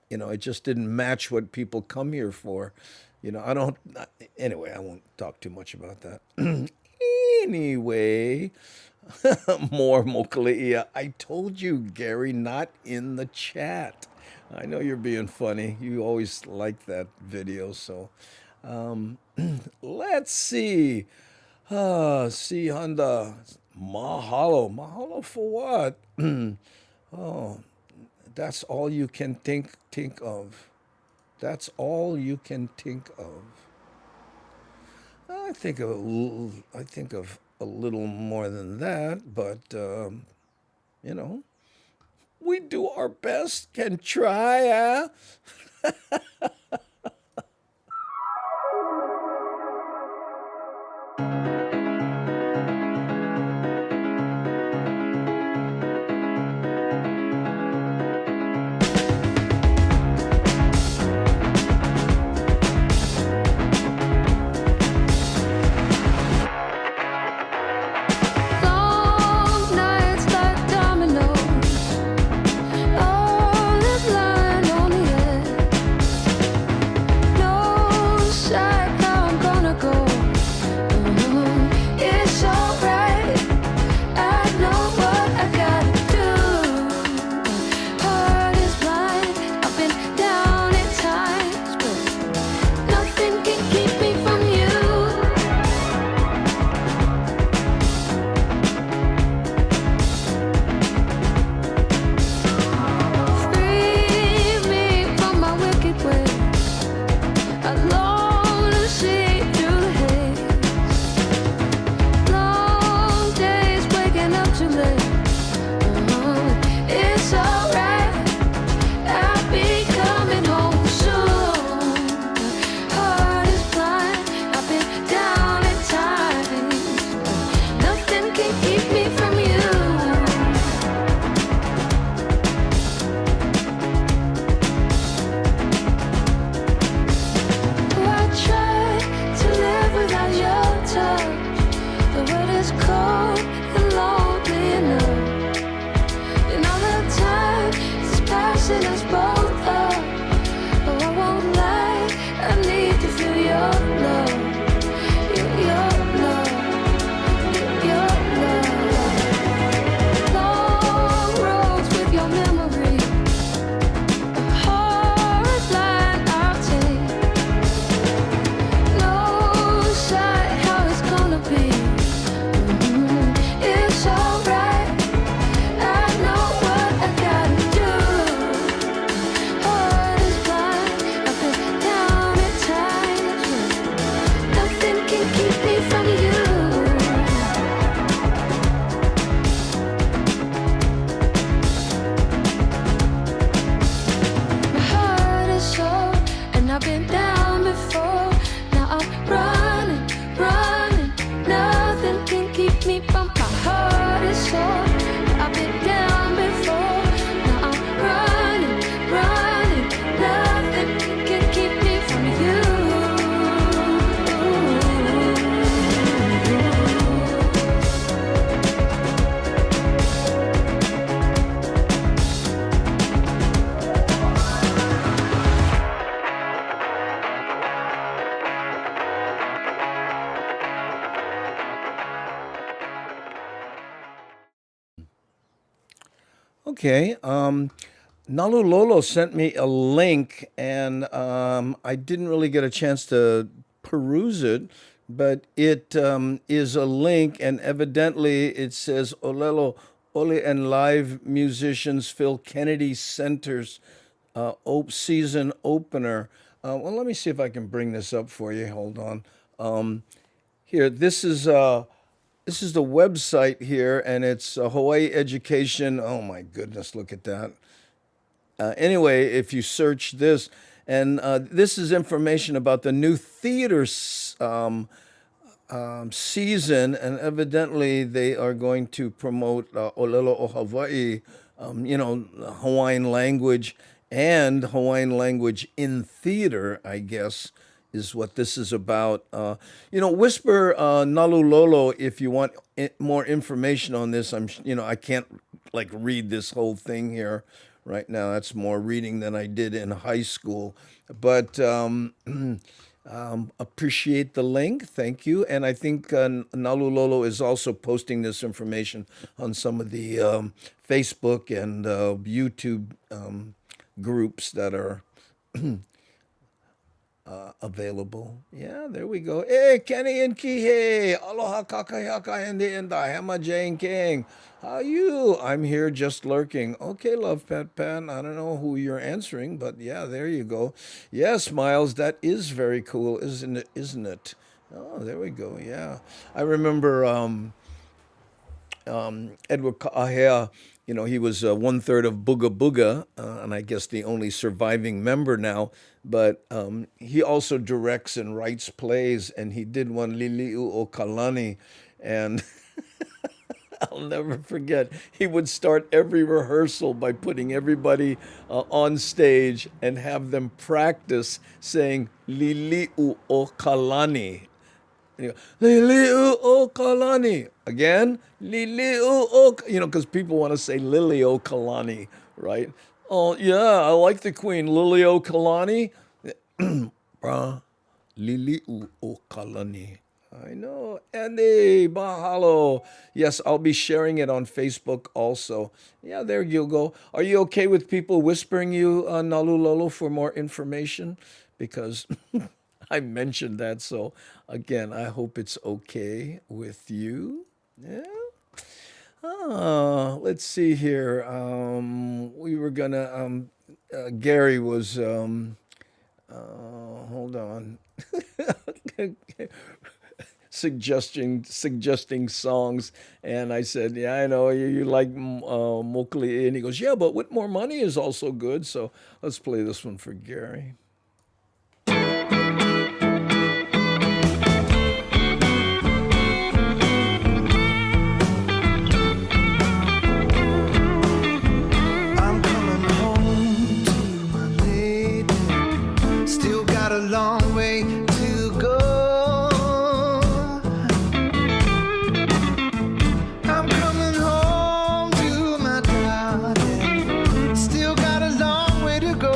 it just didn't match what people come here for. Anyway, I won't talk too much about that. Anyway, more Mokalea. I told you, Gary, not in the chat. I know you're being funny. You always like that video. So let's see. See, Honda. Mahalo. Mahalo for what? Oh, that's all you can think of. That's all you can think of. I think of a little more than that, but we do our best. Can try, Okay. Nalu Lolo sent me a link, and I didn't really get a chance to peruse it, but it is a link, and evidently it says Olelo Ole and live musicians Phil Kennedy Center's season opener. Well, let me see if I can bring this up for you. Hold on. Here, this is the website here, and it's Hawaii Education. Oh my goodness, look at that. Anyway, if you search this, and this is information about the new theater season, and evidently they are going to promote Olelo o Hawaii, Hawaiian language and Hawaiian language in theater, I guess, is what this is about. Whisper Nalu Lolo if you want more information on this. I can't like read this whole thing here right now. That's more reading than I did in high school. But appreciate the link. Thank you. And I think Nalu Lolo is also posting this information on some of the Facebook and YouTube groups that are available. Yeah, there we go. Hey, Kenny and Kihei. Aloha kakayaka and Hema Jane King. How you? I'm here just lurking. Okay, Love Pet Pan. I don't know who you're answering, but yeah, there you go. Yes, Miles, that is very cool, isn't it? Oh, there we go. Yeah. I remember Edward Ka'ahea, he was 1/3 of Booga Booga, and I guess the only surviving member now. But he also directs and writes plays, and he did one Lili'u o Kalani, and I'll never forget. He would start every rehearsal by putting everybody on stage and have them practice saying Lili'u o Kalani. And you go, Lili'u o Kalani. Again, Lili'u o, because people want to say Lili o Kalani, right? Oh, yeah, I like the queen. Lili o Kalani. Lili'u o Kalani. I know. Andy, mahalo. Yes, I'll be sharing it on Facebook also. Yeah, there you go. Are you okay with people whispering you, Nalu Lolo, for more information? Because I mentioned that. So, again, I hope it's okay with you. Yeah. Let's see here. We were going to, Gary was, hold on. suggesting songs, and I said, yeah, I know you like Mokli, and he goes, yeah, but With More Money is also good, so let's play this one for Gary. I'm coming home to my lady. Still got a long way to go. I'm coming home to my darling. Still got a long way to go.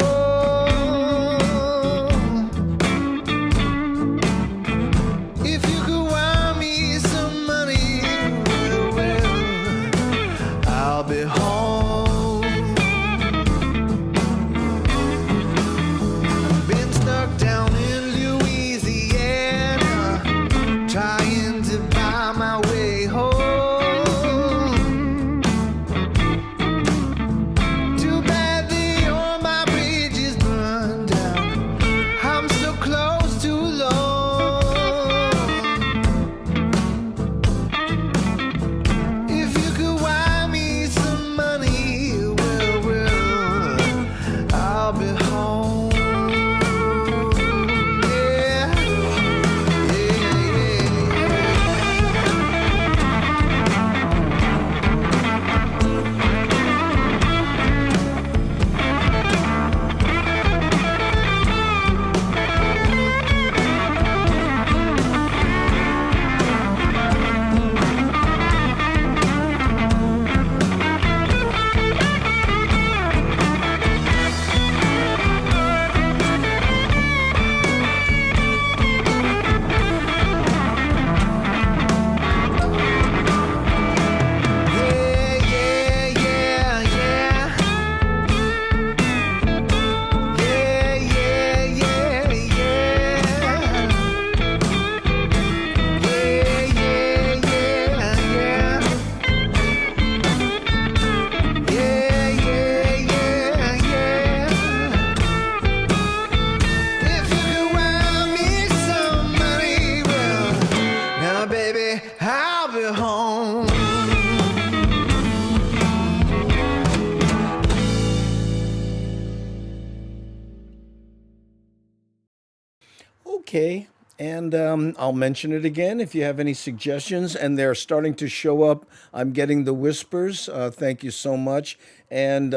Okay. And I'll mention it again if you have any suggestions. And they're starting to show up. I'm getting the whispers. Thank you so much. And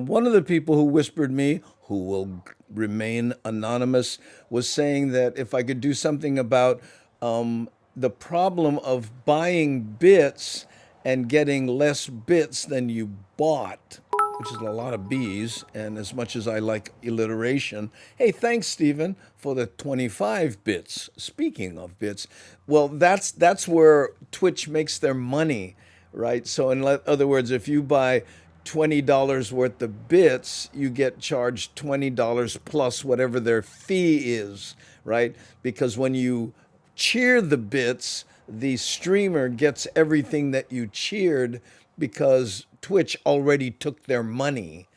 one of the people who whispered me, who will remain anonymous, was saying that if I could do something about the problem of buying bits and getting less bits than you bought, which is a lot of B's. And as much as I like alliteration, hey, thanks, Stephen, for the 25 bits. Speaking of bits, well, that's where Twitch makes their money, right? So in other words, if you buy $20 worth of bits, you get charged $20 plus whatever their fee is, right? Because when you cheer the bits, the streamer gets everything that you cheered because Twitch already took their money,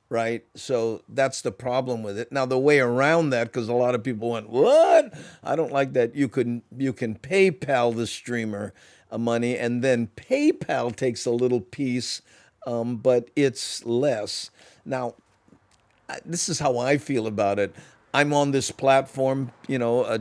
right? So that's the problem with it. Now the way around that, because a lot of people went, "What? I don't like that." You can PayPal the streamer money, and then PayPal takes a little piece, but it's less. Now this is how I feel about it. I'm on this platform,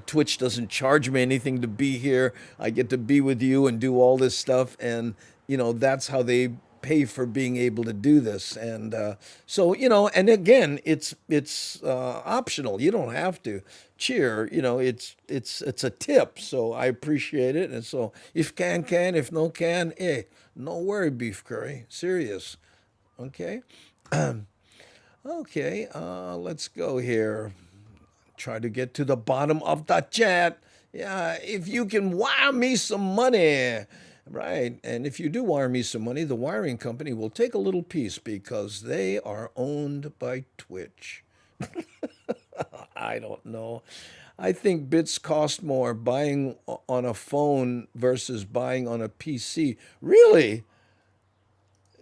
Twitch doesn't charge me anything to be here. I get to be with you and do all this stuff. And, that's how they pay for being able to do this. And so, and again, it's optional. You don't have to cheer, it's a tip. So I appreciate it. And so if can, if no can, no worry, beef curry. Serious. Okay. Okay, let's go here. Try to get to the bottom of the chat. Yeah, if you can wire me some money, right? And if you do wire me some money, the wiring company will take a little piece because they are owned by Twitch. I don't know. I think bits cost more buying on a phone versus buying on a PC. Really?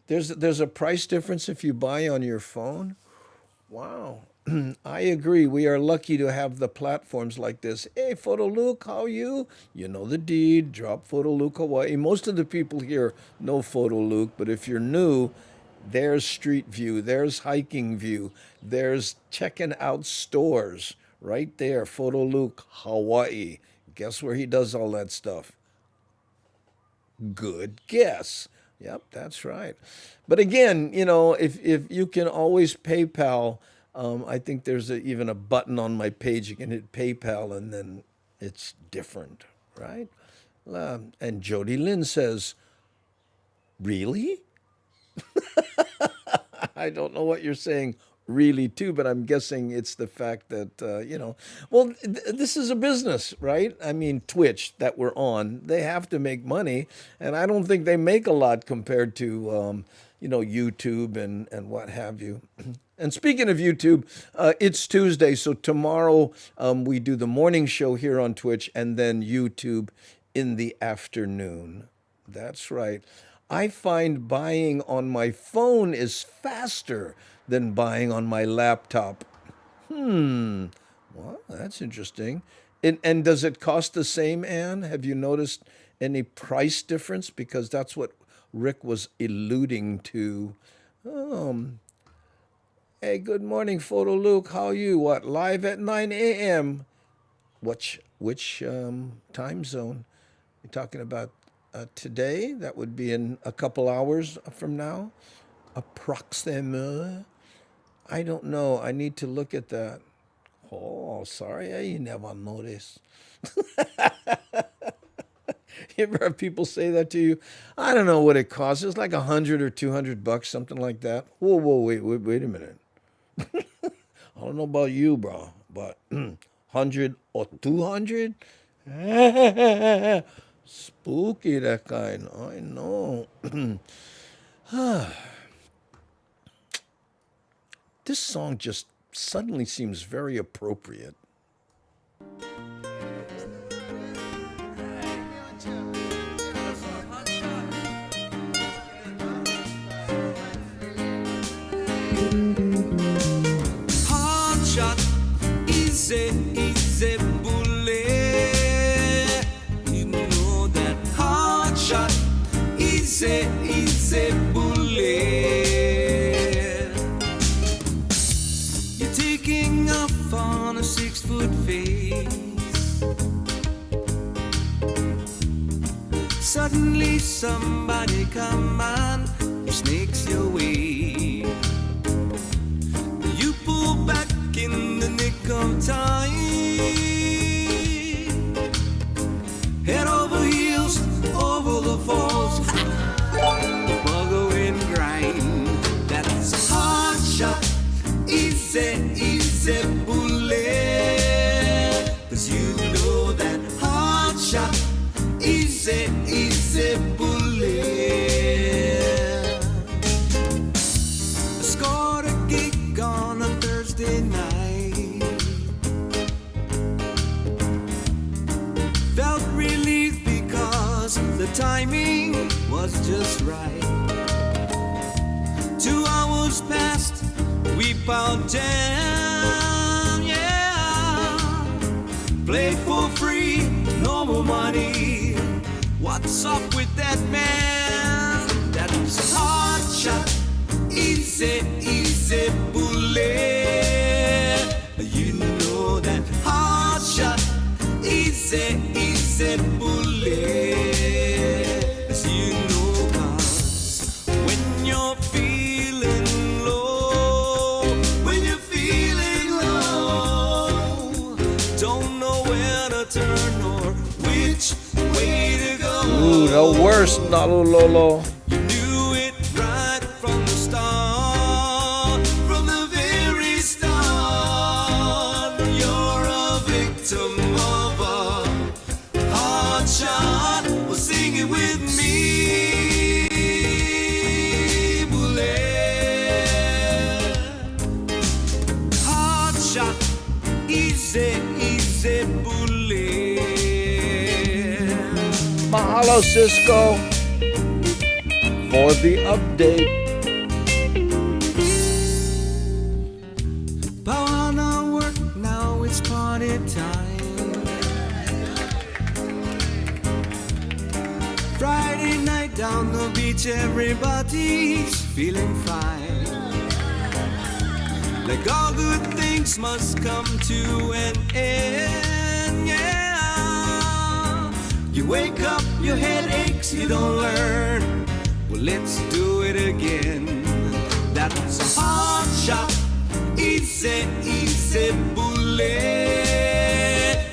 There's a price difference if you buy on your phone? Wow. I agree. We are lucky to have the platforms like this. Hey, Photo Luke, how are you? You know the deed. Drop Photo Luke Hawaii. Most of the people here know Photo Luke, but if you're new, there's Street View, there's Hiking View, there's checking out stores right there. Photo Luke Hawaii. Guess where he does all that stuff? Good guess. Yep, that's right. But again, if you can always PayPal, I think there's even a button on my page. You can hit PayPal and then it's different, right? And Jody Lynn says, really? I don't know what you're saying really too, but I'm guessing it's the fact that, this is a business, right? I mean, Twitch that we're on, they have to make money. And I don't think they make a lot compared to, YouTube and what have you. And speaking of YouTube, it's Tuesday. So tomorrow we do the morning show here on Twitch and then YouTube in the afternoon. That's right. I find buying on my phone is faster than buying on my laptop. Well, that's interesting. And does it cost the same, Anne? Have you noticed any price difference? Because that's what Rick was alluding to. Hey, good morning, Photo Luke. How are you? What, live at 9 a.m.? Which time zone? You're talking about today? That would be in a couple hours from now? Approximately. I don't know. I need to look at that. Oh, sorry. I never noticed. You ever have people say that to you? I don't know what it costs. It's like $100 or $200, something like that. Whoa, wait a minute. I don't know about you, bro, but 100 or 200? Spooky, that kind. I know. This song just suddenly seems very appropriate. Hotshot, easy bullet. You know that hotshot, easy bullet. You're taking off on a 6-foot face. Suddenly somebody come on, snakes your way. You pull back in the nick of time. Head over heels, over the falls. Bugger and grind. That's a hard shot. Easy, easy bullet. 'Cause you know that hard shot. Easy, easy bullet. I scored a gig on a Thursday night. Felt relief because the timing was just right. 2 hours passed, we bowed down, yeah. Played for free, no more money. What's up with that man? That's a hard shot. Easy, easy bullet. You know that hard shot. Easy, easy bullet. As you know, 'cause when you're feeling low, when you're feeling low, don't know where to turn or which way to go. Ooh, the worst, Nalulolo. You knew it right from the start, from the very start. You're a victim of a hard shot. Well, sing it with me, bullet. Hard shot, easy, easy bullet. Mahalo, Cisco, for the update. Bawala work, now it's party time. Friday night down the beach, everybody's feeling fine. Like all good things must come to an end, yeah. You wake up, your head aches, you don't learn. Well, let's do it again. That's a hard shot. Easy, easy bullet.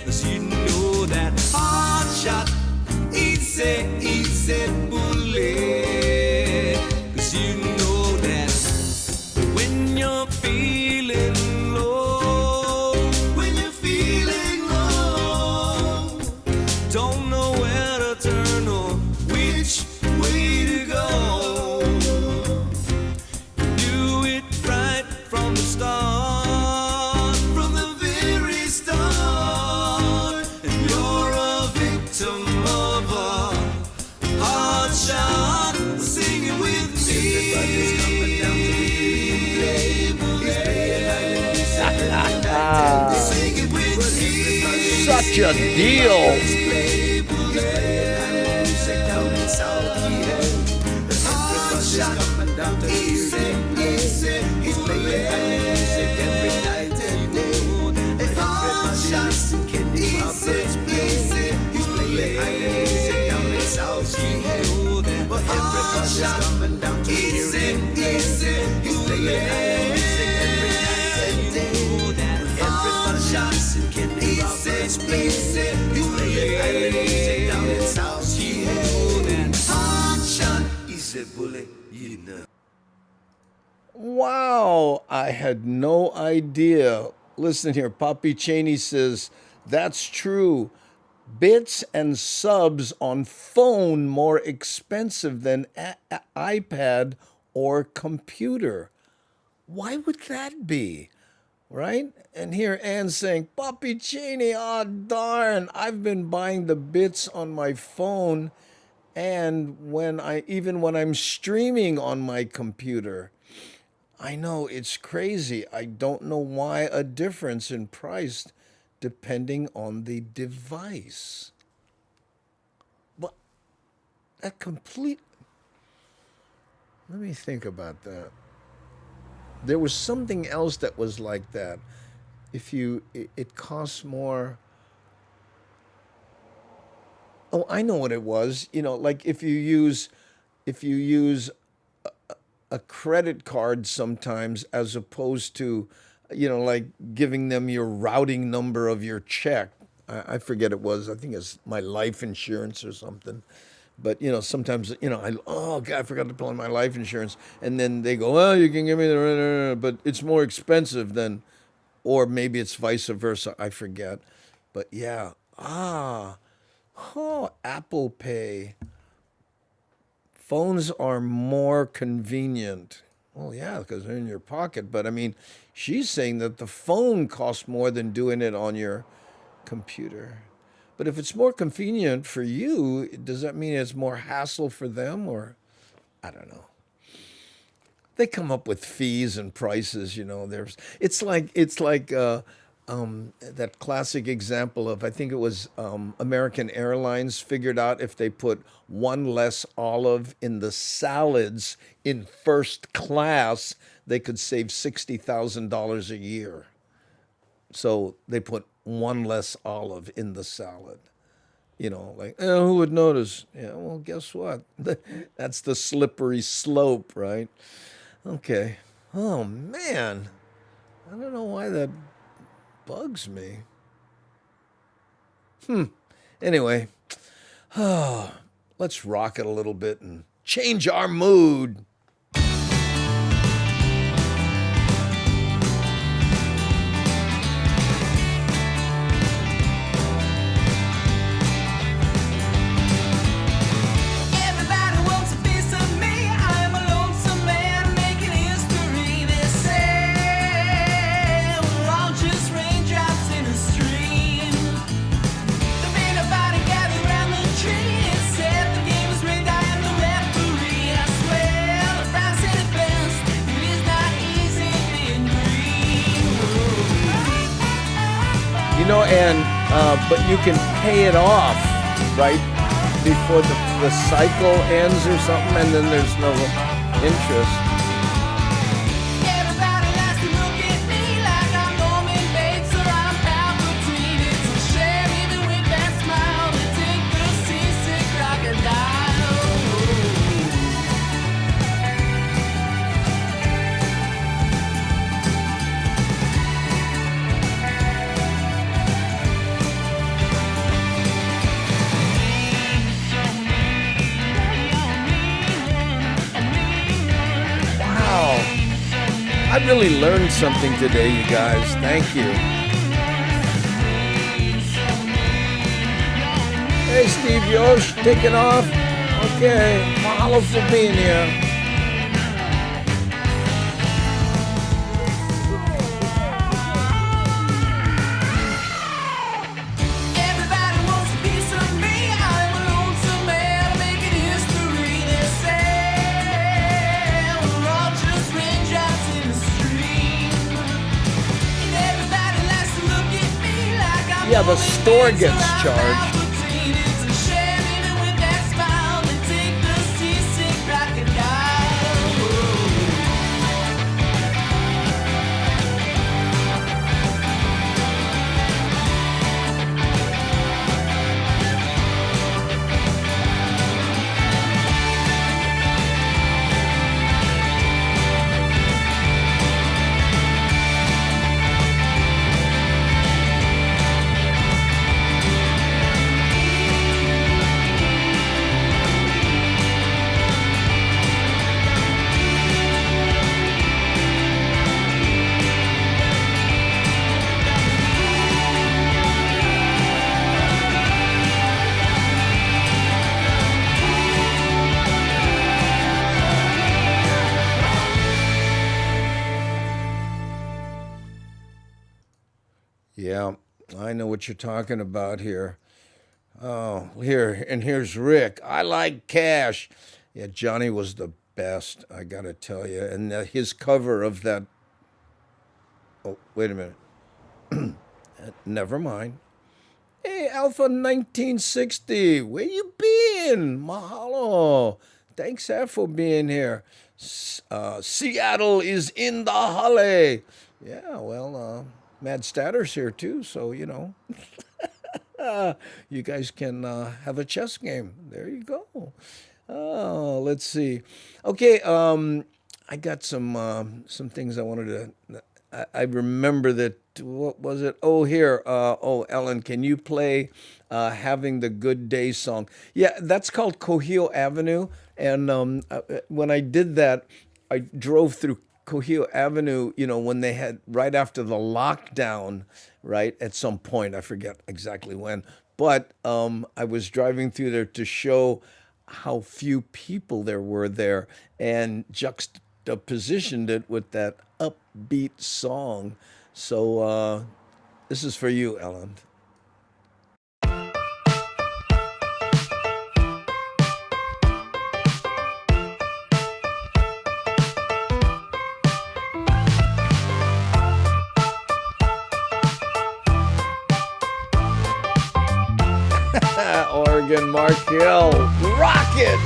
'Cause you know that hard shot. Easy, easy bullet. 'Cause you know that when you're feeling low, when you're feeling low, don't know where to turn or which way to go. Do it right from the start, from the very start. And you're a victim of a hard shot. Sing it with me. Everybody's coming down to play. He's playing hide and seek every night. Sing it with me. Such a deal. He's playing hide and seek down in South Key. Everybody's coming down to easy, easy. He's playing hide and seek every night and day. Everybody's in Kenny Roberts' place. He's playing hide and seek down in South Key. But everybody's coming down to easy, easy. He's playing hide and seek every night and day. Everybody's in Kenny Roberts' place. He's playing hide and seek down in South Key. Hard shot, easy bullet, you know. Wow, I had no idea. Listen here, Poppy Cheney says, that's true. Bits and subs on phone more expensive than iPad or computer. Why would that be? Right? And here Anne's saying, Poppy Cheney, oh darn, I've been buying the bits on my phone and when I'm streaming on my computer. I know it's crazy. I don't know why a difference in price depending on the device. But that complete. Let me think about that. There was something else that was like that. It costs more. Oh, I know what it was. Like if you use a credit card sometimes as opposed to, like giving them your routing number of your check. I forget it was. I think it's my life insurance or something. But sometimes oh God, I forgot to pull in my life insurance, and then they go, well, you can give me the, but it's more expensive than, or maybe it's vice versa. I forget. But yeah, Apple Pay. Phones are more convenient. Well, yeah, because they're in your pocket. But I mean, she's saying that the phone costs more than doing it on your computer. But if it's more convenient for you, does that mean it's more hassle for them? Or I don't know. They come up with fees and prices. There's it's like that classic example of, I think it was American Airlines figured out if they put one less olive in the salads in first class, they could save $60,000 a year. So they put one less olive in the salad. Like, who would notice? Yeah, well, guess what? That's the slippery slope, right? Okay. Oh, man. I don't know why that bugs me. Anyway, let's rock it a little bit and change our mood. Everybody wants a piece of me. I'm a lonesome man making history. They say we're all just raindrops in a stream. There ain't nobody gathered around the tree except the game is rigged. I am the referee. I swear the Brown said it best. It is not easy being green. But you can pay it off, right? Before the cycle ends or something, and then there's no interest. Everybody likes to look at me like I'm Norman Bates or I'm Palpatine. It's a shame even with that smile to take the seasick crocodile. Wow. I really learned something today, you guys. Thank you. Hey, Steve Yosh, taking off? Okay. Mahalo for being here. Everybody wants a piece of me. I'm a lonesome man making history. They say we're all just raindrops in the stream. And everybody likes to look at me like I'm Yeah, the Norman store Bates or gets I'm charged. Palpatine. It's a shame even with that smile to take the seasick crocodile. Yeah, I know what you're talking about here. Oh, here's Rick. I like Cash. Yeah, Johnny was the best, I gotta tell you. And his cover of that. Oh, wait a minute. Never mind. Hey, Alpha 1960, where you been? Mahalo. Thanks for being here. Seattle is in the holly. Yeah, well, Mad Statter's here too, so. You guys can have a chess game. There you go. Oh, let's see. Okay, I got some things I wanted to. I remember that. What was it? Oh, here. Ellen, can you play "Having the Good Day" song? Yeah, that's called Cohio Avenue. And when I did that, I drove through Cohio Avenue, when they had right after the lockdown, right? At some point, I forget exactly when, but I was driving through there to show how few people there were there and juxtapositioned it with that upbeat song. So this is for you, Ellen. Oregon Mark Hill, Rocket!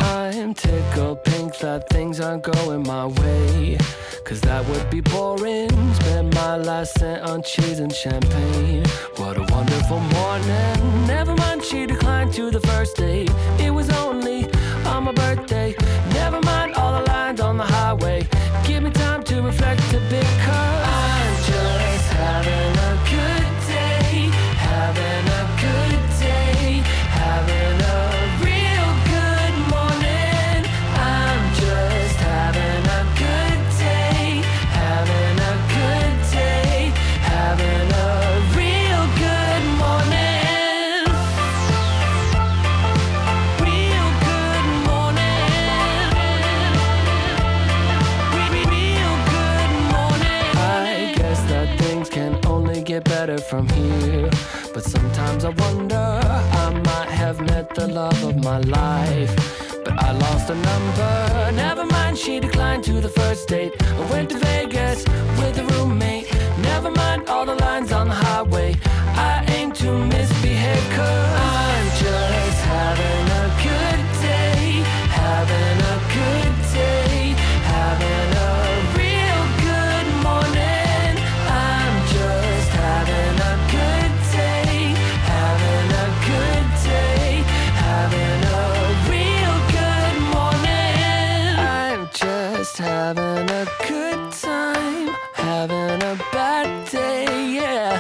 I'm tickled pink that things aren't going my way, 'cause that would be boring. Spend my last cent on cheese and champagne. What a wonderful morning. Never mind, she declined to the first date. It was only on my birthday. Never mind all the lines on the highway. Give me time to reflect a bit, 'cause I'm just having a good day. Having a good day. Having a real good morning. I'm just having a good day. Having a good day. Having a real good morning. Real good morning. Real good morning. I guess that things can only get better from here, but sometimes I wonder, I might have met the love of my life, but I lost a number. Never mind, she declined to the first date. I went to Vegas with a roommate. Never mind all the lines on the highway. I aim to misbehave, 'cause I'm just having a good day. Having a good day. Having a real good morning. I'm just having a good day. Having a good day. Having a real good morning. I'm just having a good time. Having a bad day, yeah.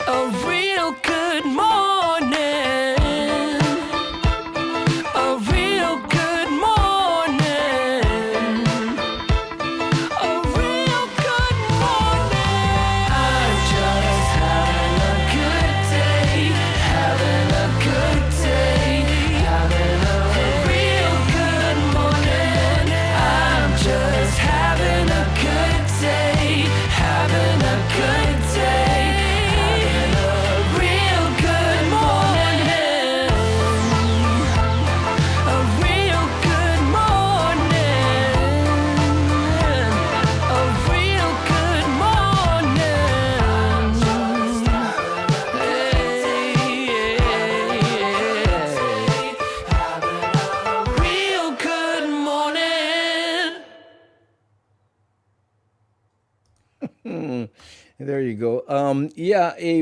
A real good morning. A real good morning. A real good morning. I'm just having a good day. Having a good day. Having a real good morning. I'm just having a good day. Having a good day. Having a real good morning. A real good morning. A real good morning. Real good morning. There you go.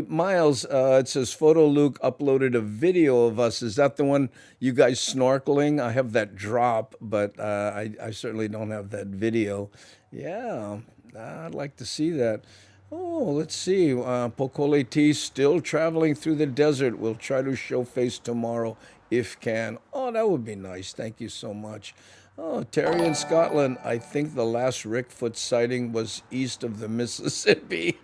Miles, it says Photo Luke uploaded a video of us. Is that the one you guys snorkeling? I have that drop, but I certainly don't have that video. Yeah, I'd like to see that. Oh, let's see. Pokole T still traveling through the desert. We'll try to show face tomorrow if can. Oh, that would be nice. Thank you so much. Oh, Terry in Scotland. I think the last Rickfoot sighting was east of the Mississippi.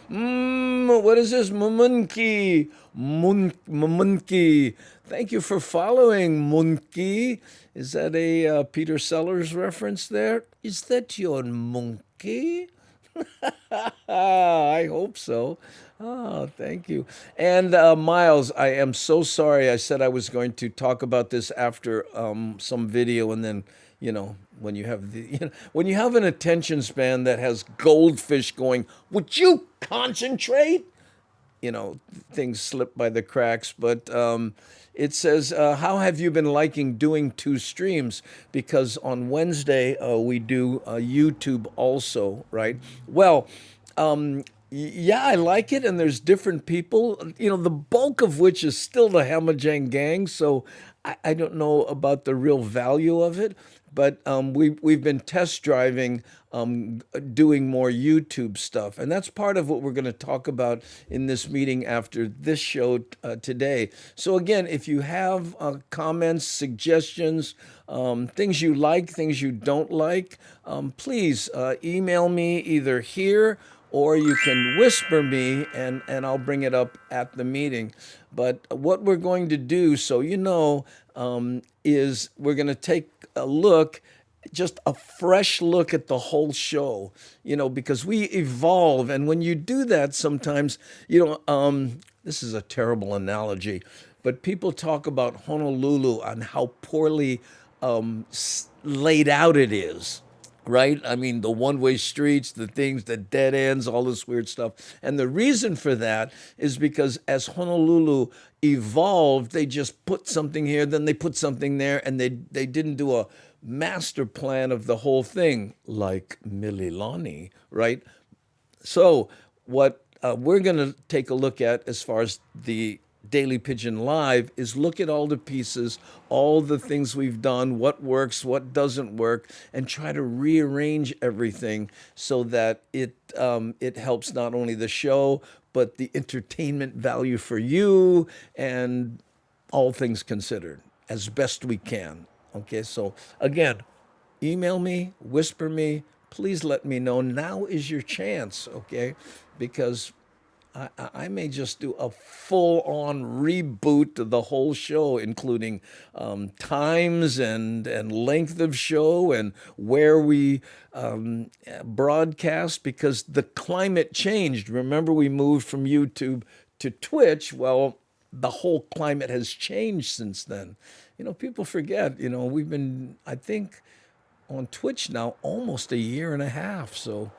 What is this? Monkey. Monkey. Thank you for following, Monkey. Is that a Peter Sellers reference there? Is that your monkey? I hope so. Oh, thank you. And Miles, I am so sorry. I said I was going to talk about this after some video, and then when you have when you have an attention span that has goldfish going, would you concentrate? things slip by the cracks. But it says, how have you been liking doing two streams? Because on Wednesday, we do YouTube also, right? Well, yeah, I like it, and there's different people, the bulk of which is still the Hamajang gang. So I don't know about the real value of it, but we've been test driving doing more YouTube stuff, and that's part of what we're going to talk about in this meeting after this show today. So again, if you have comments, suggestions, things you like, things you don't like, please email me either here or you can whisper me and I'll bring it up at the meeting. But what we're going to do, so is we're going to take a look, just a fresh look at the whole show, because we evolve. And when you do that, sometimes, this is a terrible analogy, but people talk about Honolulu and how poorly laid out it is. Right? I mean, the one-way streets, the things, the dead ends, all this weird stuff. And the reason for that is because as Honolulu evolved, they just put something here, then they put something there, and they didn't do a master plan of the whole thing, like Mililani, right? So what we're going to take a look at as far as the Daily Pigeon Live is look at all the pieces, all the things we've done, what works, what doesn't work, and try to rearrange everything so that it helps not only the show, but the entertainment value for you and all things considered as best we can. Okay, so again, email me, whisper me, please let me know. Now is your chance, okay? Because I may just do a full-on reboot of the whole show, including times and length of show and where we broadcast, because the climate changed. Remember, we moved from YouTube to Twitch. Well, the whole climate has changed since then. People forget, we've been, I think, on Twitch now almost a year and a half. So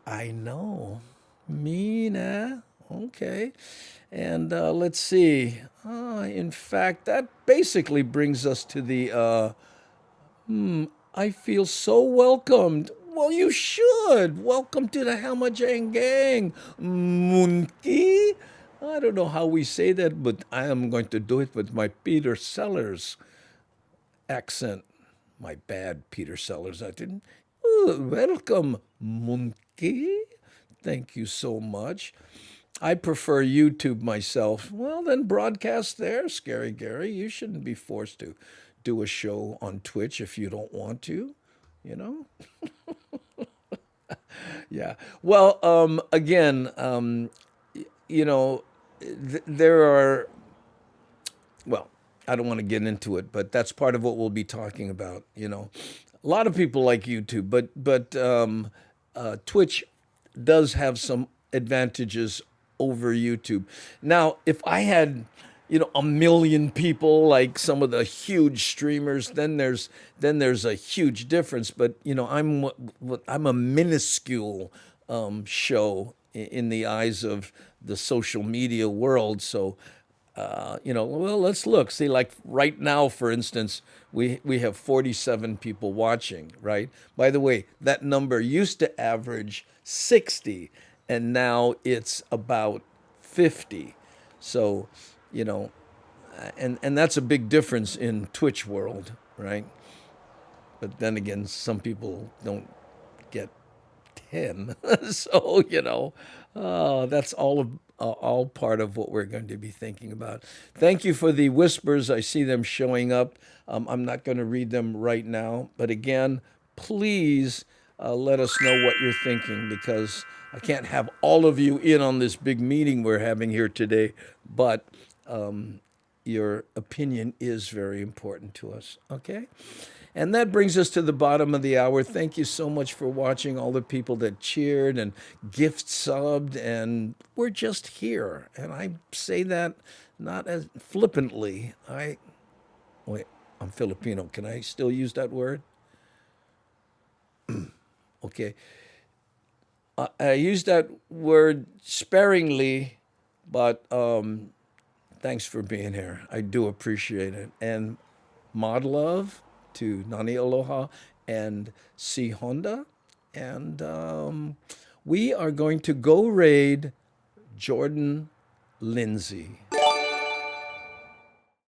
I know. Mina, okay. And let's see. In fact, that basically brings us to the I feel so welcomed. Well, you should. Welcome to the Hamajang Gang. Munki. I don't know how we say that, but I am going to do it with my Peter Sellers accent. My bad, Peter Sellers. I didn't. Welcome, Munki. Thank you so much. I prefer YouTube myself. Well, then broadcast there, Scary Gary. You shouldn't be forced to do a show on Twitch if you don't want to, Yeah. Well, again, there are, well, I don't want to get into it, but that's part of what we'll be talking about. A lot of people like YouTube, but Twitch does have some advantages over YouTube. Now, if I had, 1 million people like some of the huge streamers, then there's a huge difference. But I'm a minuscule show in the eyes of the social media world. So, well, let's look. See, like right now, for instance, we have 47 people watching, right? By the way, that number used to average 60, and now it's about 50. So, and that's a big difference in Twitch world, right? But then again, some people don't get 10. So, that's all part of what we're going to be thinking about. Thank you for the whispers. I see them showing up. I'm not going to read them right now. But again, please let us know what you're thinking, because I can't have all of you in on this big meeting we're having here today. But your opinion is very important to us, okay? And that brings us to the bottom of the hour. Thank you so much for watching, all the people that cheered and gift subbed, and we're just here. And I say that not as flippantly. Wait, I'm Filipino. Can I still use that word? Okay. I use that word sparingly, but thanks for being here. I do appreciate it. And mod love to Nani Aloha and C Honda. And we are going to go raid Jordan Lindsay.